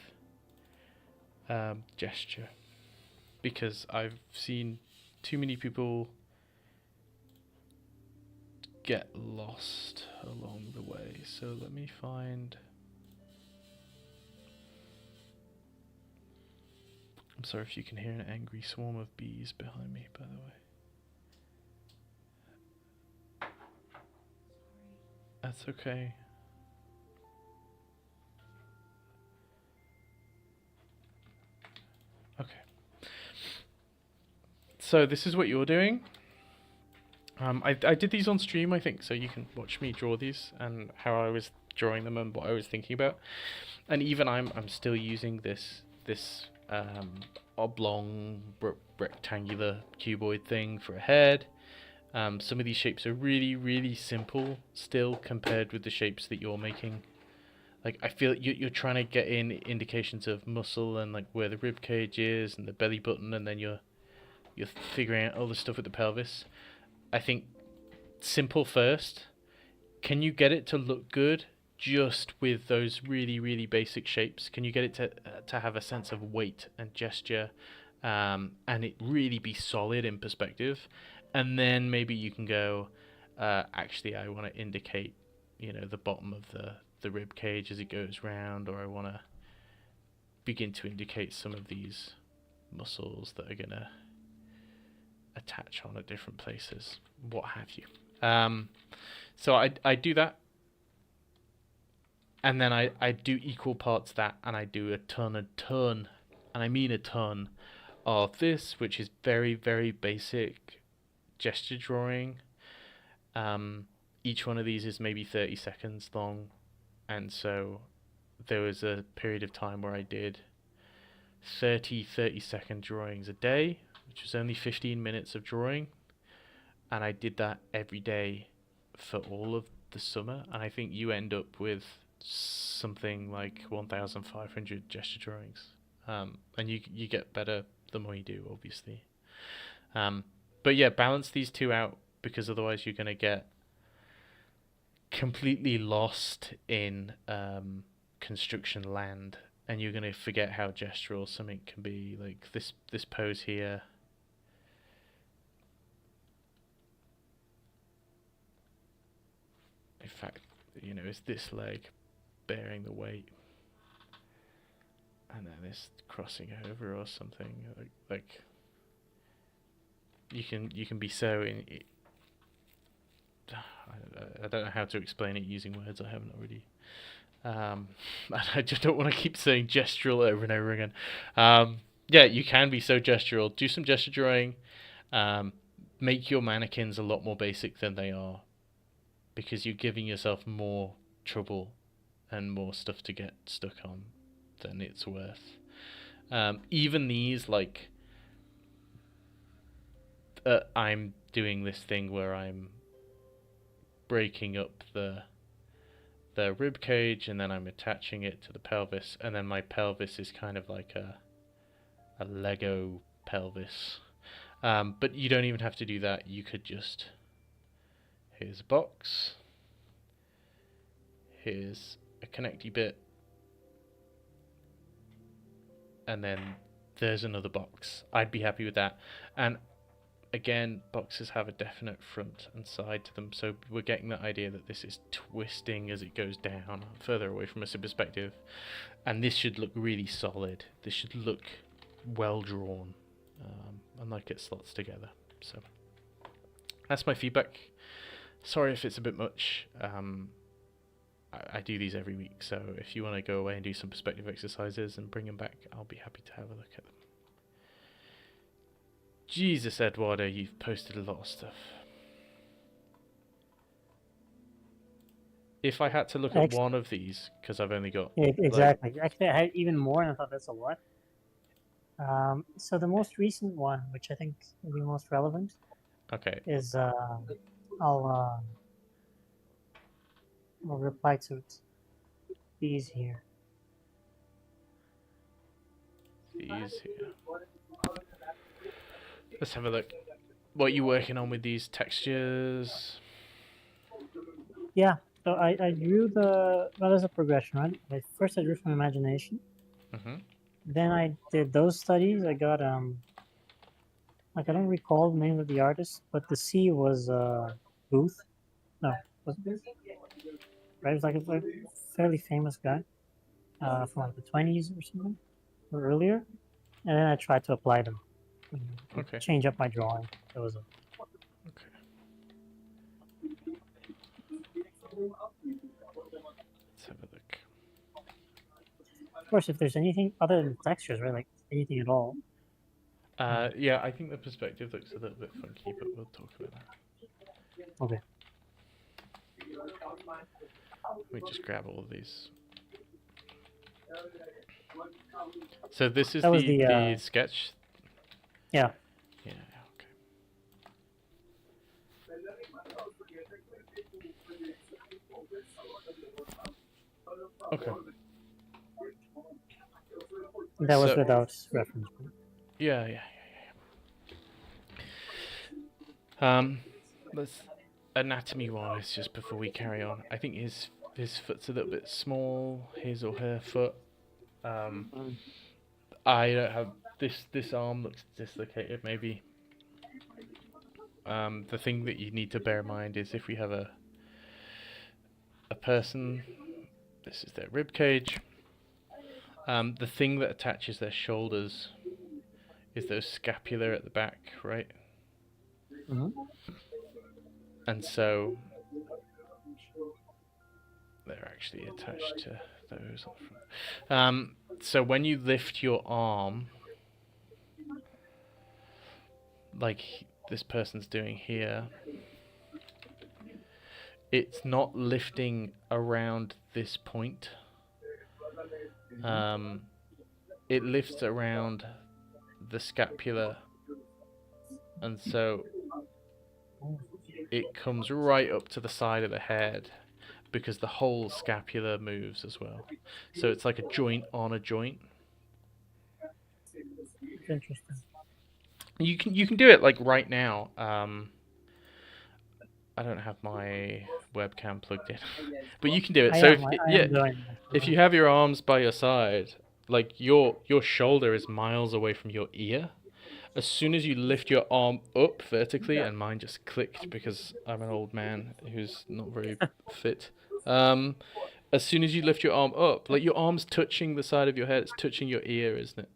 gesture, because I've seen too many people get lost along the way. So let me find. I'm sorry if you can hear an angry swarm of bees behind me, by the way. That's okay. Okay. So this is what you're doing. I did these on stream, I think, so you can watch me draw these and how I was drawing them and what I was thinking about. And even I'm still using this oblong rectangular cuboid thing for a head. Some of these shapes are really, really simple still compared with the shapes that you're making. Like, I feel you're trying to get in indications of muscle and like where the rib cage is and the belly button, and then you're figuring out all the stuff with the pelvis. I think simple first. Can you get it to look good just with those really, really basic shapes? Can you get it to have a sense of weight and gesture, and it really be solid in perspective? And then maybe you can go, actually, I want to indicate, the bottom of the rib cage as it goes round, or I want to begin to indicate some of these muscles that are going to attach on at different places, what have you. So I do that, and then I do equal parts that, and I do a ton, and I mean a ton of this, which is very, very basic gesture drawing. Each one of these is maybe 30 seconds long, and so there was a period of time where I did 30-second drawings a day, which was only 15 minutes of drawing, and I did that every day for all of the summer, and I think you end up with something like 1,500 gesture drawings, and you get better the more you do, obviously. But yeah, balance these two out, because otherwise you're going to get completely lost in construction land, and you're going to forget how gestural something can be. Like this pose here. In fact, it's this leg bearing the weight, and then this crossing over or something. Like you can be so in. I don't know how to explain it using words I haven't already. I just don't want to keep saying gestural over and over again. Yeah, you can be so gestural. Do some gesture drawing. Make your mannequins a lot more basic than they are, because you're giving yourself more trouble and more stuff to get stuck on than it's worth. Even these, like, I'm doing this thing where I'm breaking up the rib cage, and then I'm attaching it to the pelvis, and then my pelvis is kind of like a Lego pelvis. But you don't even have to do that. You could just, here's a box, here's a connecty bit, and then there's another box. I'd be happy with that. And again, boxes have a definite front and side to them, so we're getting that idea that this is twisting as it goes down further away from us in perspective, and this should look really solid. This should look well drawn, and like it slots together. So that's my feedback. Sorry if it's a bit much. I do these every week, so if you want to go away and do some perspective exercises and bring them back, I'll be happy to have a look at them. Jesus, Eduardo, you've posted a lot of stuff. If I had to look at one of these, because I've only got... Exactly. Actually, I had even more, and I thought that's a lot. So the most recent one, which I think will be most relevant, is I'll reply to these here. These here. Let's have a look. What are you working on with these textures? Yeah, so I drew there's a progression, right? First I drew from imagination. Mm-hmm. Then I did those studies. I got like, I don't recall the name of the artist, but the C was Booth. No, was it Booth? Right, it was like a fairly famous guy from like the 20s or something, or earlier. And then I tried to apply them. Change up my drawing. That was it. Let's have a look. Of course, if there's anything other than textures, right, like anything at all. Yeah, I think the perspective looks a little bit funky, but we'll talk about that. Okay. Let me just grab all of these. So this is the sketch? Yeah. Yeah, okay. Okay. That was without reference. Yeah. Let's anatomy-wise, just before we carry on. I think his foot's a little bit small. His or her foot. I don't have this arm looks dislocated. Maybe. The thing that you need to bear in mind is if we have a person, this is their rib cage. The thing that attaches their shoulders is those scapula at the back, right? Mm-hmm. And so they're actually attached to those on the front. So when you lift your arm, like this person's doing here, it's not lifting around this point. It lifts around the scapula, and so it comes right up to the side of the head, because the whole scapula moves as well. So it's like a joint on a joint. Interesting. You can do it like right now. I don't have my webcam plugged in, but you can do it. If you have your arms by your side, like your shoulder is miles away from your ear. As soon as you lift your arm up vertically, and mine just clicked because I'm an old man who's not very fit. As soon as you lift your arm up, like your arm's touching the side of your head, it's touching your ear, isn't it?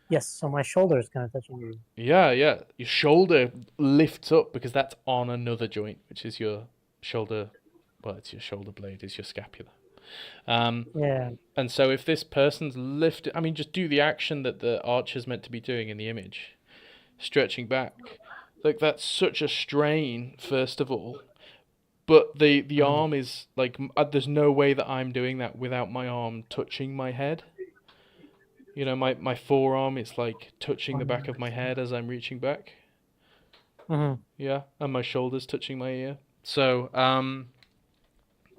Yes, so my shoulder is kind of touching you. Yeah. Your shoulder lifts up because that's on another joint, which is your shoulder. Well, it's your shoulder blade, it's your scapula. Yeah. And so if this person's lifted, I mean, just do the action that the archer's meant to be doing in the image, stretching back. Like, that's such a strain, first of all. But the arm is like there's no way that I'm doing that without my arm touching my head. You know, my forearm is like touching the back of my head as I'm reaching back. Mm-hmm. Yeah, and my shoulders touching my ear. So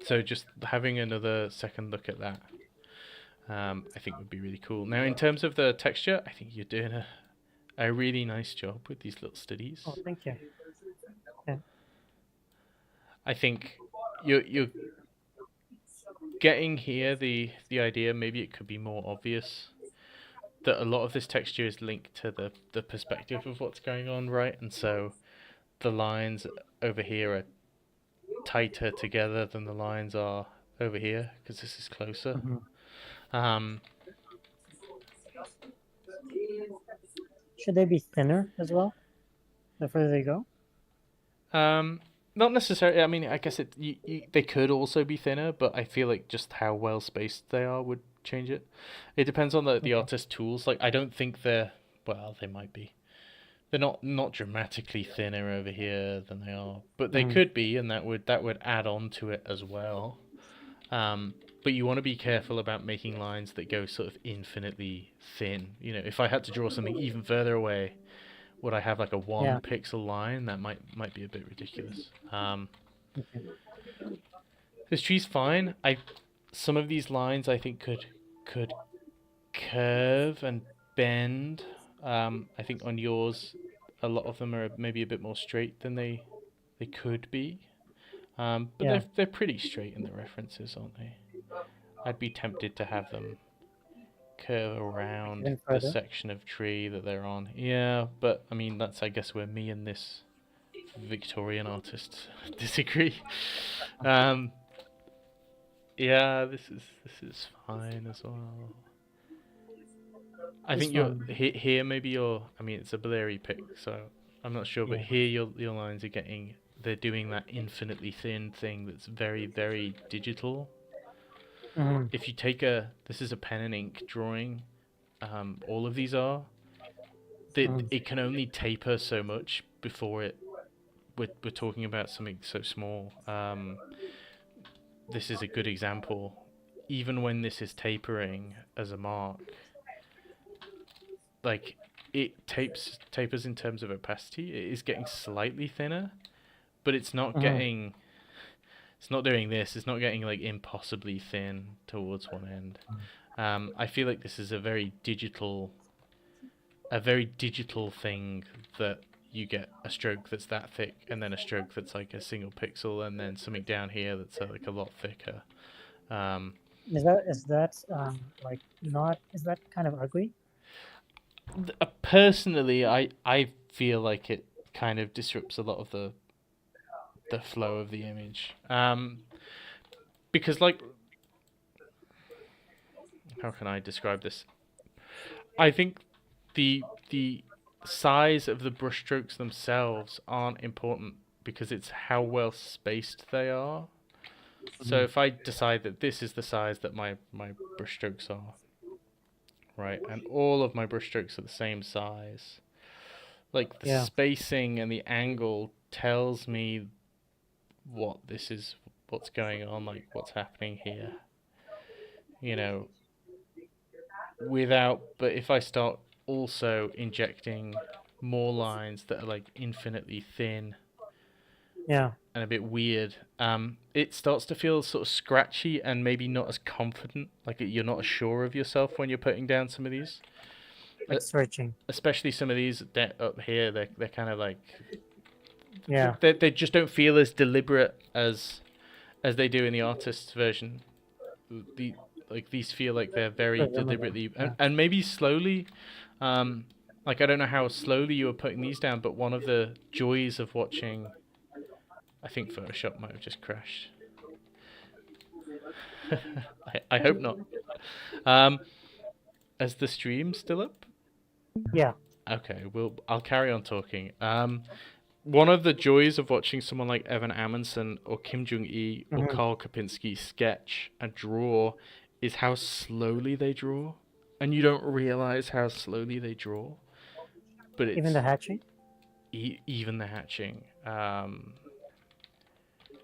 so just having another second look at that, I think would be really cool. Now, in terms of the texture, I think you're doing a really nice job with these little studies. Oh, thank you. I think you're getting here the idea. Maybe it could be more obvious that a lot of this texture is linked to the perspective of what's going on, right? And so the lines over here are tighter together than the lines are over here because this is closer. Should they be thinner as well? The further they go? Not necessarily. I mean, I guess they could also be thinner, but I feel like just how well spaced they are would change it. It depends on the artist tools. Like, I don't think they might be. They're not dramatically thinner over here than they are, but they could be, and that would add on to it as well. But you want to be careful about making lines that go sort of infinitely thin. You know, if I had to draw something even further away, would I have like a 1 pixel line? That might be a bit ridiculous. This tree's fine. Some of these lines I think could curve and bend. I think on yours, a lot of them are maybe a bit more straight than they could be. But they're pretty straight in the references, aren't they? I'd be tempted to have them curve around the section of tree that they're on. Yeah, but I mean that's I guess where me and this Victorian artist disagree. Yeah, this is fine as well. I think here maybe I mean it's a blurry pic, so I'm not sure, but here your lines are they're doing that infinitely thin thing that's very, very digital. If you take this is a pen and ink drawing, all of these are, it can only taper so much before we're talking about something so small. This is a good example. Even when this is tapering as a mark, like it tapers in terms of opacity. It is getting slightly thinner, but it's not getting. It's not doing this. It's not getting like impossibly thin towards one end. I feel like this is a very digital thing that you get a stroke that's that thick, and then a stroke that's like a single pixel, and then something down here that's like a lot thicker. Is that like not? Is that kind of ugly? Personally, I feel like it kind of disrupts a lot of the flow of the image, because like, how can I describe this? I think the size of the brushstrokes themselves aren't important because it's how well spaced they are. So if I decide that this is the size that my brushstrokes are, right, and all of my brushstrokes are the same size, like the spacing and the angle tells me what's going on, like what's happening here, you know, but if I start also injecting more lines that are like infinitely thin and a bit weird, it starts to feel sort of scratchy and maybe not as confident, like you're not as sure of yourself when you're putting down some of these, like searching, especially some of these up here. They're kind of like, they just don't feel as deliberate as they do in the artist's version. These feel like they're very deliberately and maybe slowly. Like I don't know how slowly you were putting these down, but one of the joys of watching, I think Photoshop might have just crashed. I hope not. Is the stream still up? Yeah. Okay, I'll carry on talking. One of the joys of watching someone like Evan Amundsen or Kim Jung-Yi or Karl Kopinski sketch and draw is how slowly they draw. And you don't realize how slowly they draw. But it's, even the hatching? Even the hatching.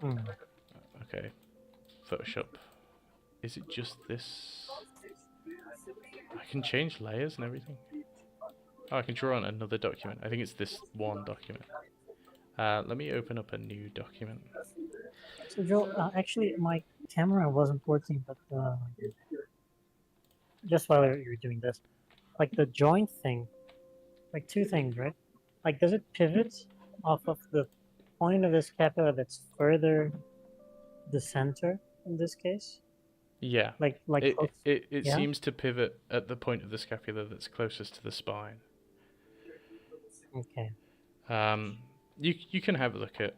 Hmm. Okay, Photoshop. Is it just this? I can change layers and everything. Oh, I can draw on another document. I think it's this one document. Let me open up a new document. So Joe, actually, my camera wasn't working, but just while you're doing this, like the joint thing, like two things, right? Like, does it pivot off of the point of the scapula that's further the center in this case? Yeah, Like close, it yeah? seems to pivot at the point of the scapula that's closest to the spine. Okay. You can have a look at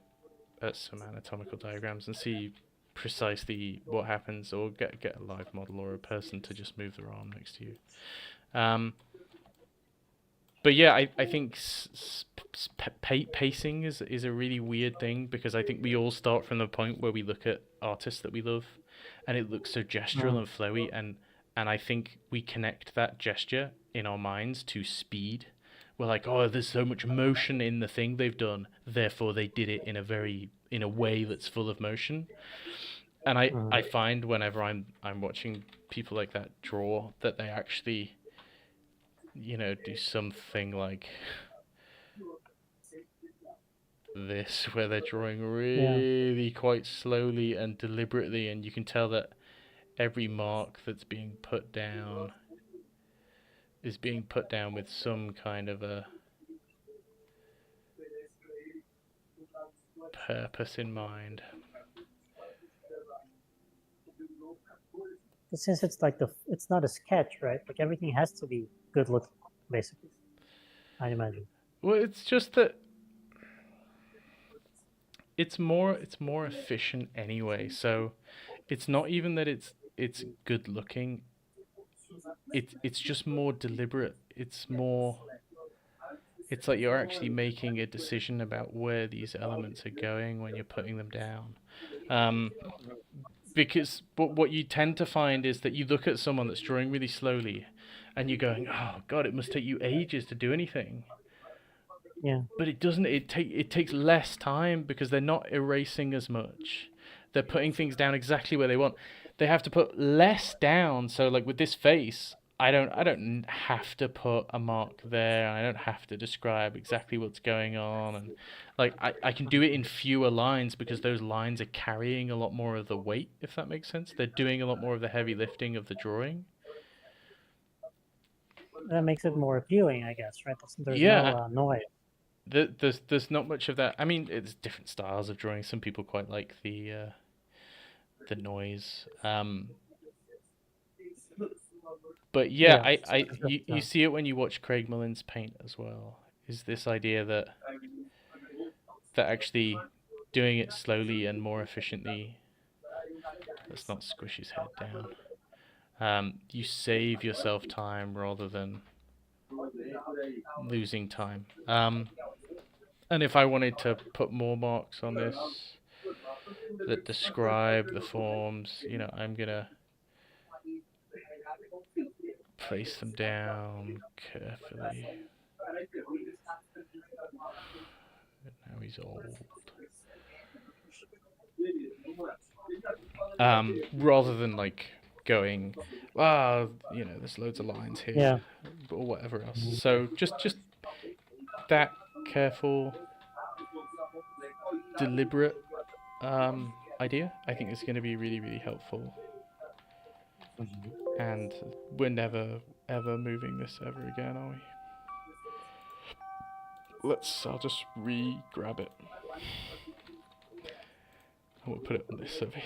some anatomical diagrams and see precisely what happens, or get a live model or a person to just move their arm next to you. But yeah, I think pacing is a really weird thing, because I think we all start from the point where we look at artists that we love, and it looks so gestural and flowy, and I think we connect that gesture in our minds to speed. We're like, oh, there's so much motion in the thing they've done, therefore they did it in a way that's full of motion. And I find whenever I'm watching people like that draw, that they actually, do something like this, where they're drawing really quite slowly and deliberately, and you can tell that every mark that's being put down is being put down with some kind of a purpose in mind. But since it's like it's not a sketch, right? Like everything has to be good looking, basically. I imagine. Well, it's just that it's more efficient anyway. So it's not even that it's good looking. It's just more deliberate. It's like you're actually making a decision about where these elements are going when you're putting them down. Because what you tend to find is that you look at someone that's drawing really slowly, and you're going, oh god, it must take you ages to do anything. Yeah. But it doesn't. It takes less time, because they're not erasing as much. They're putting things down exactly where they want. They have to put less down. So like with this face, I don't have to put a mark there. I don't have to describe exactly what's going on, and like I can do it in fewer lines, because those lines are carrying a lot more of the weight, if that makes sense. They're doing a lot more of the heavy lifting of the drawing. That makes it more appealing, I guess, right? There's Yeah. no noise. There's not much of that. I mean, it's different styles of drawing. Some people quite like the noise. But yeah, you see it when you watch Craig Mullins paint as well. Is this idea that actually doing it slowly and more efficiently. Let's not squish his head down. You save yourself time rather than losing time. And if I wanted to put more marks on this that describe the forms, I'm gonna place them down carefully. Now he's old. Rather than like going, there's loads of lines here, or whatever else. So just that careful, deliberate idea, I think is going to be really, really helpful. And we're never ever moving this ever again, are we? I'll just re-grab it. And we'll put it on this survey.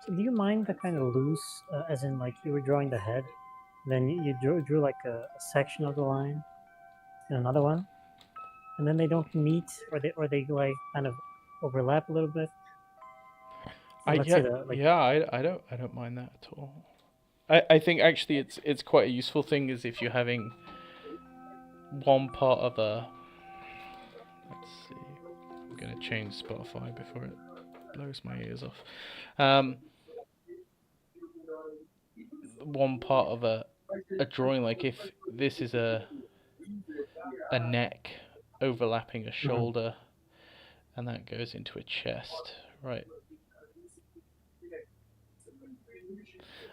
So do you mind the kind of loose, as in like you were drawing the head, then you drew like a section of the line and another one, and then they don't meet, or they like kind of overlap a little bit? I don't mind that at all. I think actually it's quite a useful thing, is if you're having one part of a, let's see, I'm gonna change Spotify before it blows my ears off. One part of a drawing, like if this is a neck overlapping a shoulder, And that goes into a chest. Right.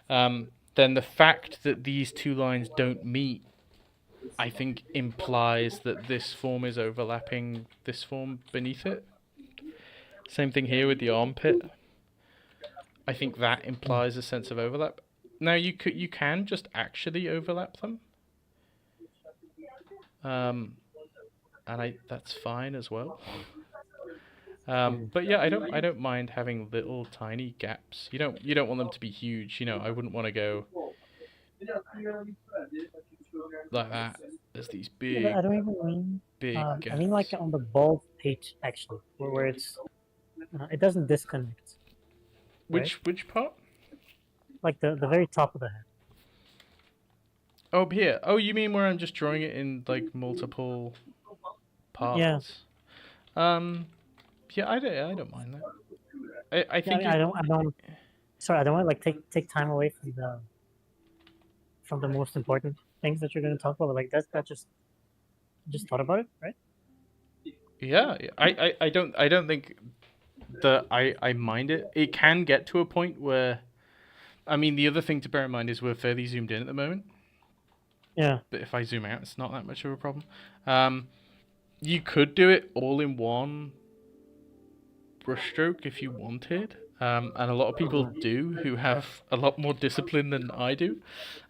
Then the fact that these two lines don't meet, I think, implies that this form is overlapping this form beneath it. Same thing here with the armpit. I think that implies a sense of overlap. Now you can just actually overlap them. And that's fine as well. But yeah, I don't mind having little tiny gaps. You don't want them to be huge. You know, I wouldn't want to go like that. There's these big, I don't even mean. big gaps. I mean, like on the bulb page, actually, where it's it doesn't disconnect. Which part? Like the very top of the head. Oh, here. Oh, you mean where I'm just drawing it in like multiple parts? Yeah. Yeah, I don't mind that. I think I don't. Sorry, I don't want to like take time away from the most important things that you're going to talk about. But like that just thought about it, right? Yeah, I don't think that I mind it. It can get to a point where, I mean, the other thing to bear in mind is we're fairly zoomed in at the moment. Yeah. But if I zoom out, it's not that much of a problem. You could do it all in one brushstroke if you wanted. And a lot of people do who have a lot more discipline than I do.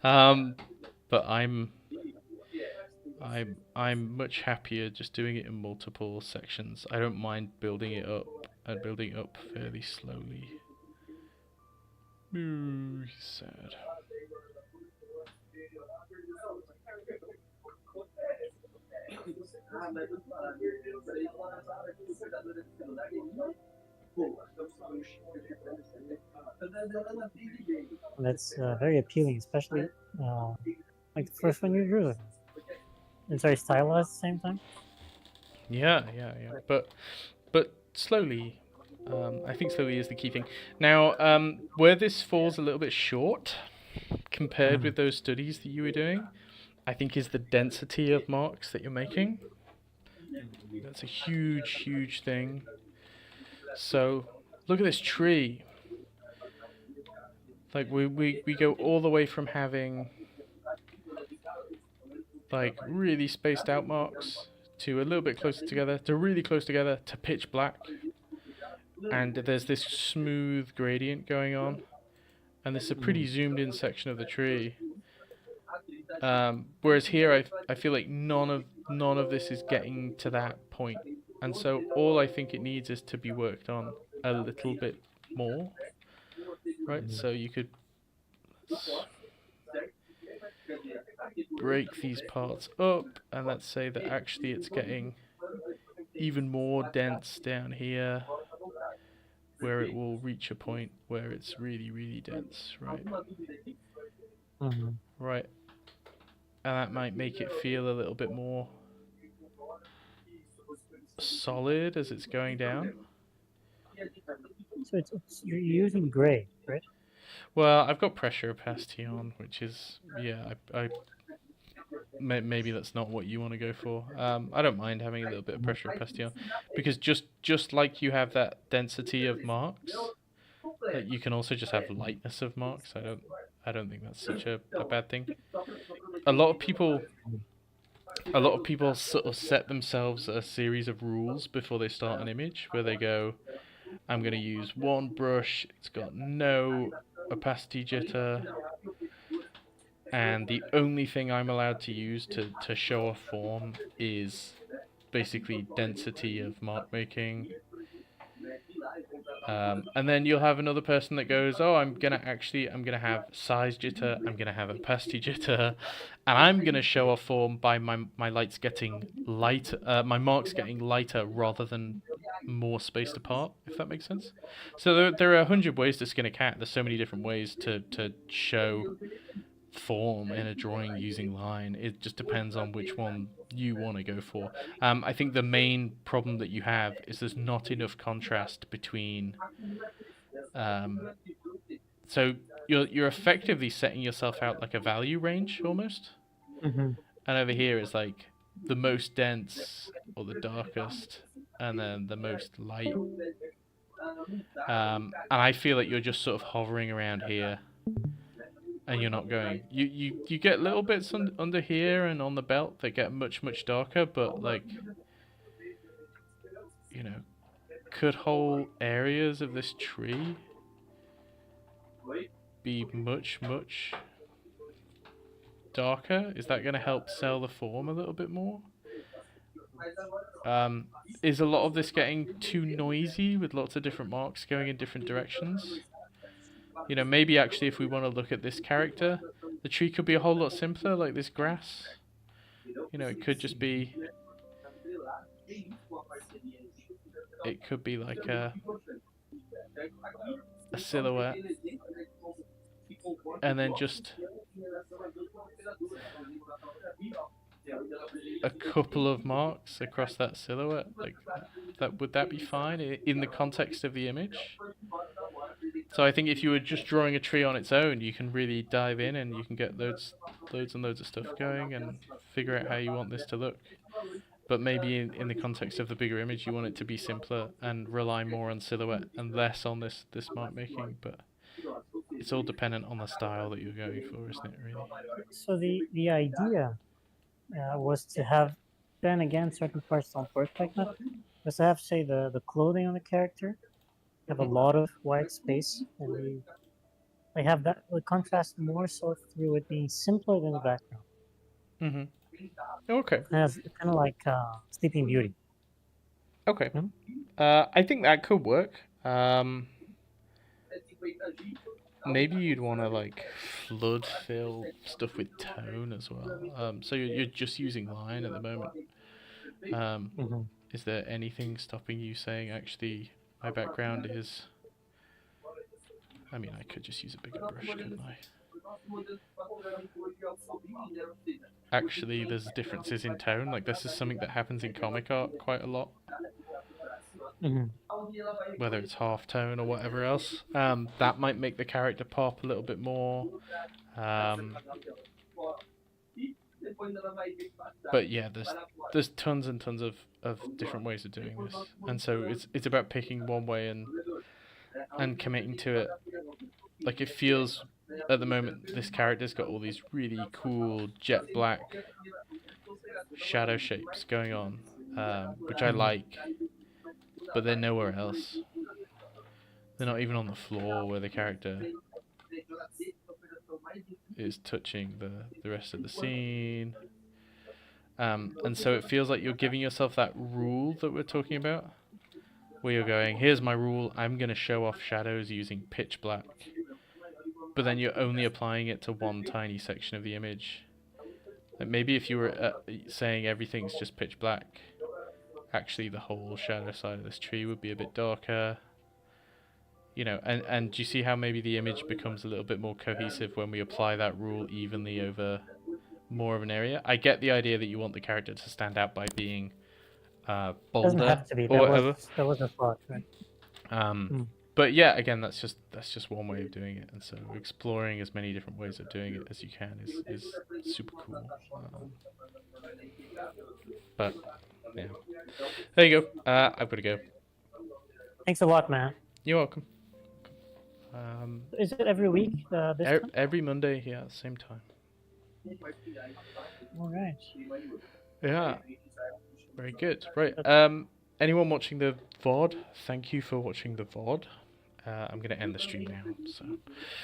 But I'm much happier just doing it in multiple sections. I don't mind building it up and building it up fairly slowly. Ooh, sad. That's very appealing, especially like the first one you drew. It's very stylized at the same time. Yeah. But slowly. I think slowly is the key thing. Now, where this falls a little bit short compared with those studies that you were doing, I think is the density of marks that you're making. That's a huge thing. So, look at this tree. Like, we go all the way from having, like, really spaced out marks to a little bit closer together, to really close together, to pitch black. And there's this smooth gradient going on. And this is a pretty zoomed in section of the tree. Whereas here, I feel like none of this is getting to that point. And so all I think it needs is to be worked on a little bit more. Right, so you could break these parts up, and let's say that actually it's getting even more dense down here, where it will reach a point where it's really dense, right? Right. And that might make it feel a little bit more solid as it's going down. So you're using gray, right? Well, I've got pressure opacity on, which is, yeah, maybe that's not what you want to go for. I don't mind having a little bit of pressure opacity on, because just like you have that density of marks, that you can also just have lightness of marks. I don't think that's such a bad thing. A lot of people sort of set themselves a series of rules before they start an image, where they go, I'm going to use one brush, it's got no opacity jitter, and the only thing I'm allowed to use to show a form is basically density of mark making. And then you'll have another person that goes, oh, I'm gonna have size jitter, I'm gonna have opacity jitter, and I'm gonna show a form by my lights getting lighter, my marks getting lighter rather than more spaced apart, if that makes sense. So there are 100 ways to skin a cat. There's so many different ways to show form in a drawing using line. It just depends on which one you want to go for. I think the main problem that you have is there's not enough contrast between so you're effectively setting yourself out like a value range almost. And over here is like the most dense or the darkest, and then the most light. And I feel like you're just sort of hovering around here, and you're not going. You get little bits under here and on the belt that get much darker, but like, you know, could whole areas of this tree be much darker? Is that going to help sell the form a little bit more? Is a lot of this getting too noisy with lots of different marks going in different directions? You know, maybe actually if we want to look at this character, the tree could be a whole lot simpler, like this grass. You know, it could just be... It could be like a silhouette. And then just a couple of marks across that silhouette. Like that, would that be fine in the context of the image? So I think if you were just drawing a tree on its own, you can really dive in and you can get loads and loads of stuff going and figure out how you want this to look. But maybe in the context of the bigger image, you want it to be simpler and rely more on silhouette and less on this mark making. But it's all dependent on the style that you're going for, isn't it, really? So the idea was to have, then again, certain parts don't work like that. Was to have, say, the clothing on the character have a lot of white space, and they have that the contrast more so through it being simpler than the background. Mm-hmm. Okay. It's kind of like Sleeping Beauty. Okay. Yeah. I think that could work. Maybe you'd want to like flood fill stuff with tone as well. So you're just using line at the moment. Is there anything stopping you saying actually my background is... I mean, I could just use a bigger brush, couldn't I? Actually, there's differences in tone. Like, this is something that happens in comic art quite a lot. Whether it's half tone or whatever else. That might make the character pop a little bit more. But yeah, there's tons and tons of different ways of doing this. And so it's about picking one way and committing to it. Like, it feels... At the moment, this character's got all these really cool jet black shadow shapes going on, which I like, but they're nowhere else. They're not even on the floor where the character is touching the rest of the scene. And so it feels like you're giving yourself that rule that we're talking about, where you're going, here's my rule, I'm going to show off shadows using pitch black. But then you're only applying it to one tiny section of the image. Like maybe if you were saying everything's just pitch black, actually the whole shadow side of this tree would be a bit darker. You know, and do you see how maybe the image becomes a little bit more cohesive when we apply that rule evenly over more of an area? I get the idea that you want the character to stand out by being bolder Doesn't have to be. or whatever. That was a thought, right? But yeah, again, that's just one way of doing it, and so exploring as many different ways of doing it as you can is super cool. But yeah, there you go. I've got to go. Thanks a lot, man. You're welcome. Is it every week? This time? Every Monday, yeah, at the same time. All right. Yeah, very good. Right. Anyone watching the VOD? Thank you for watching the VOD. I'm going to end the stream now. So.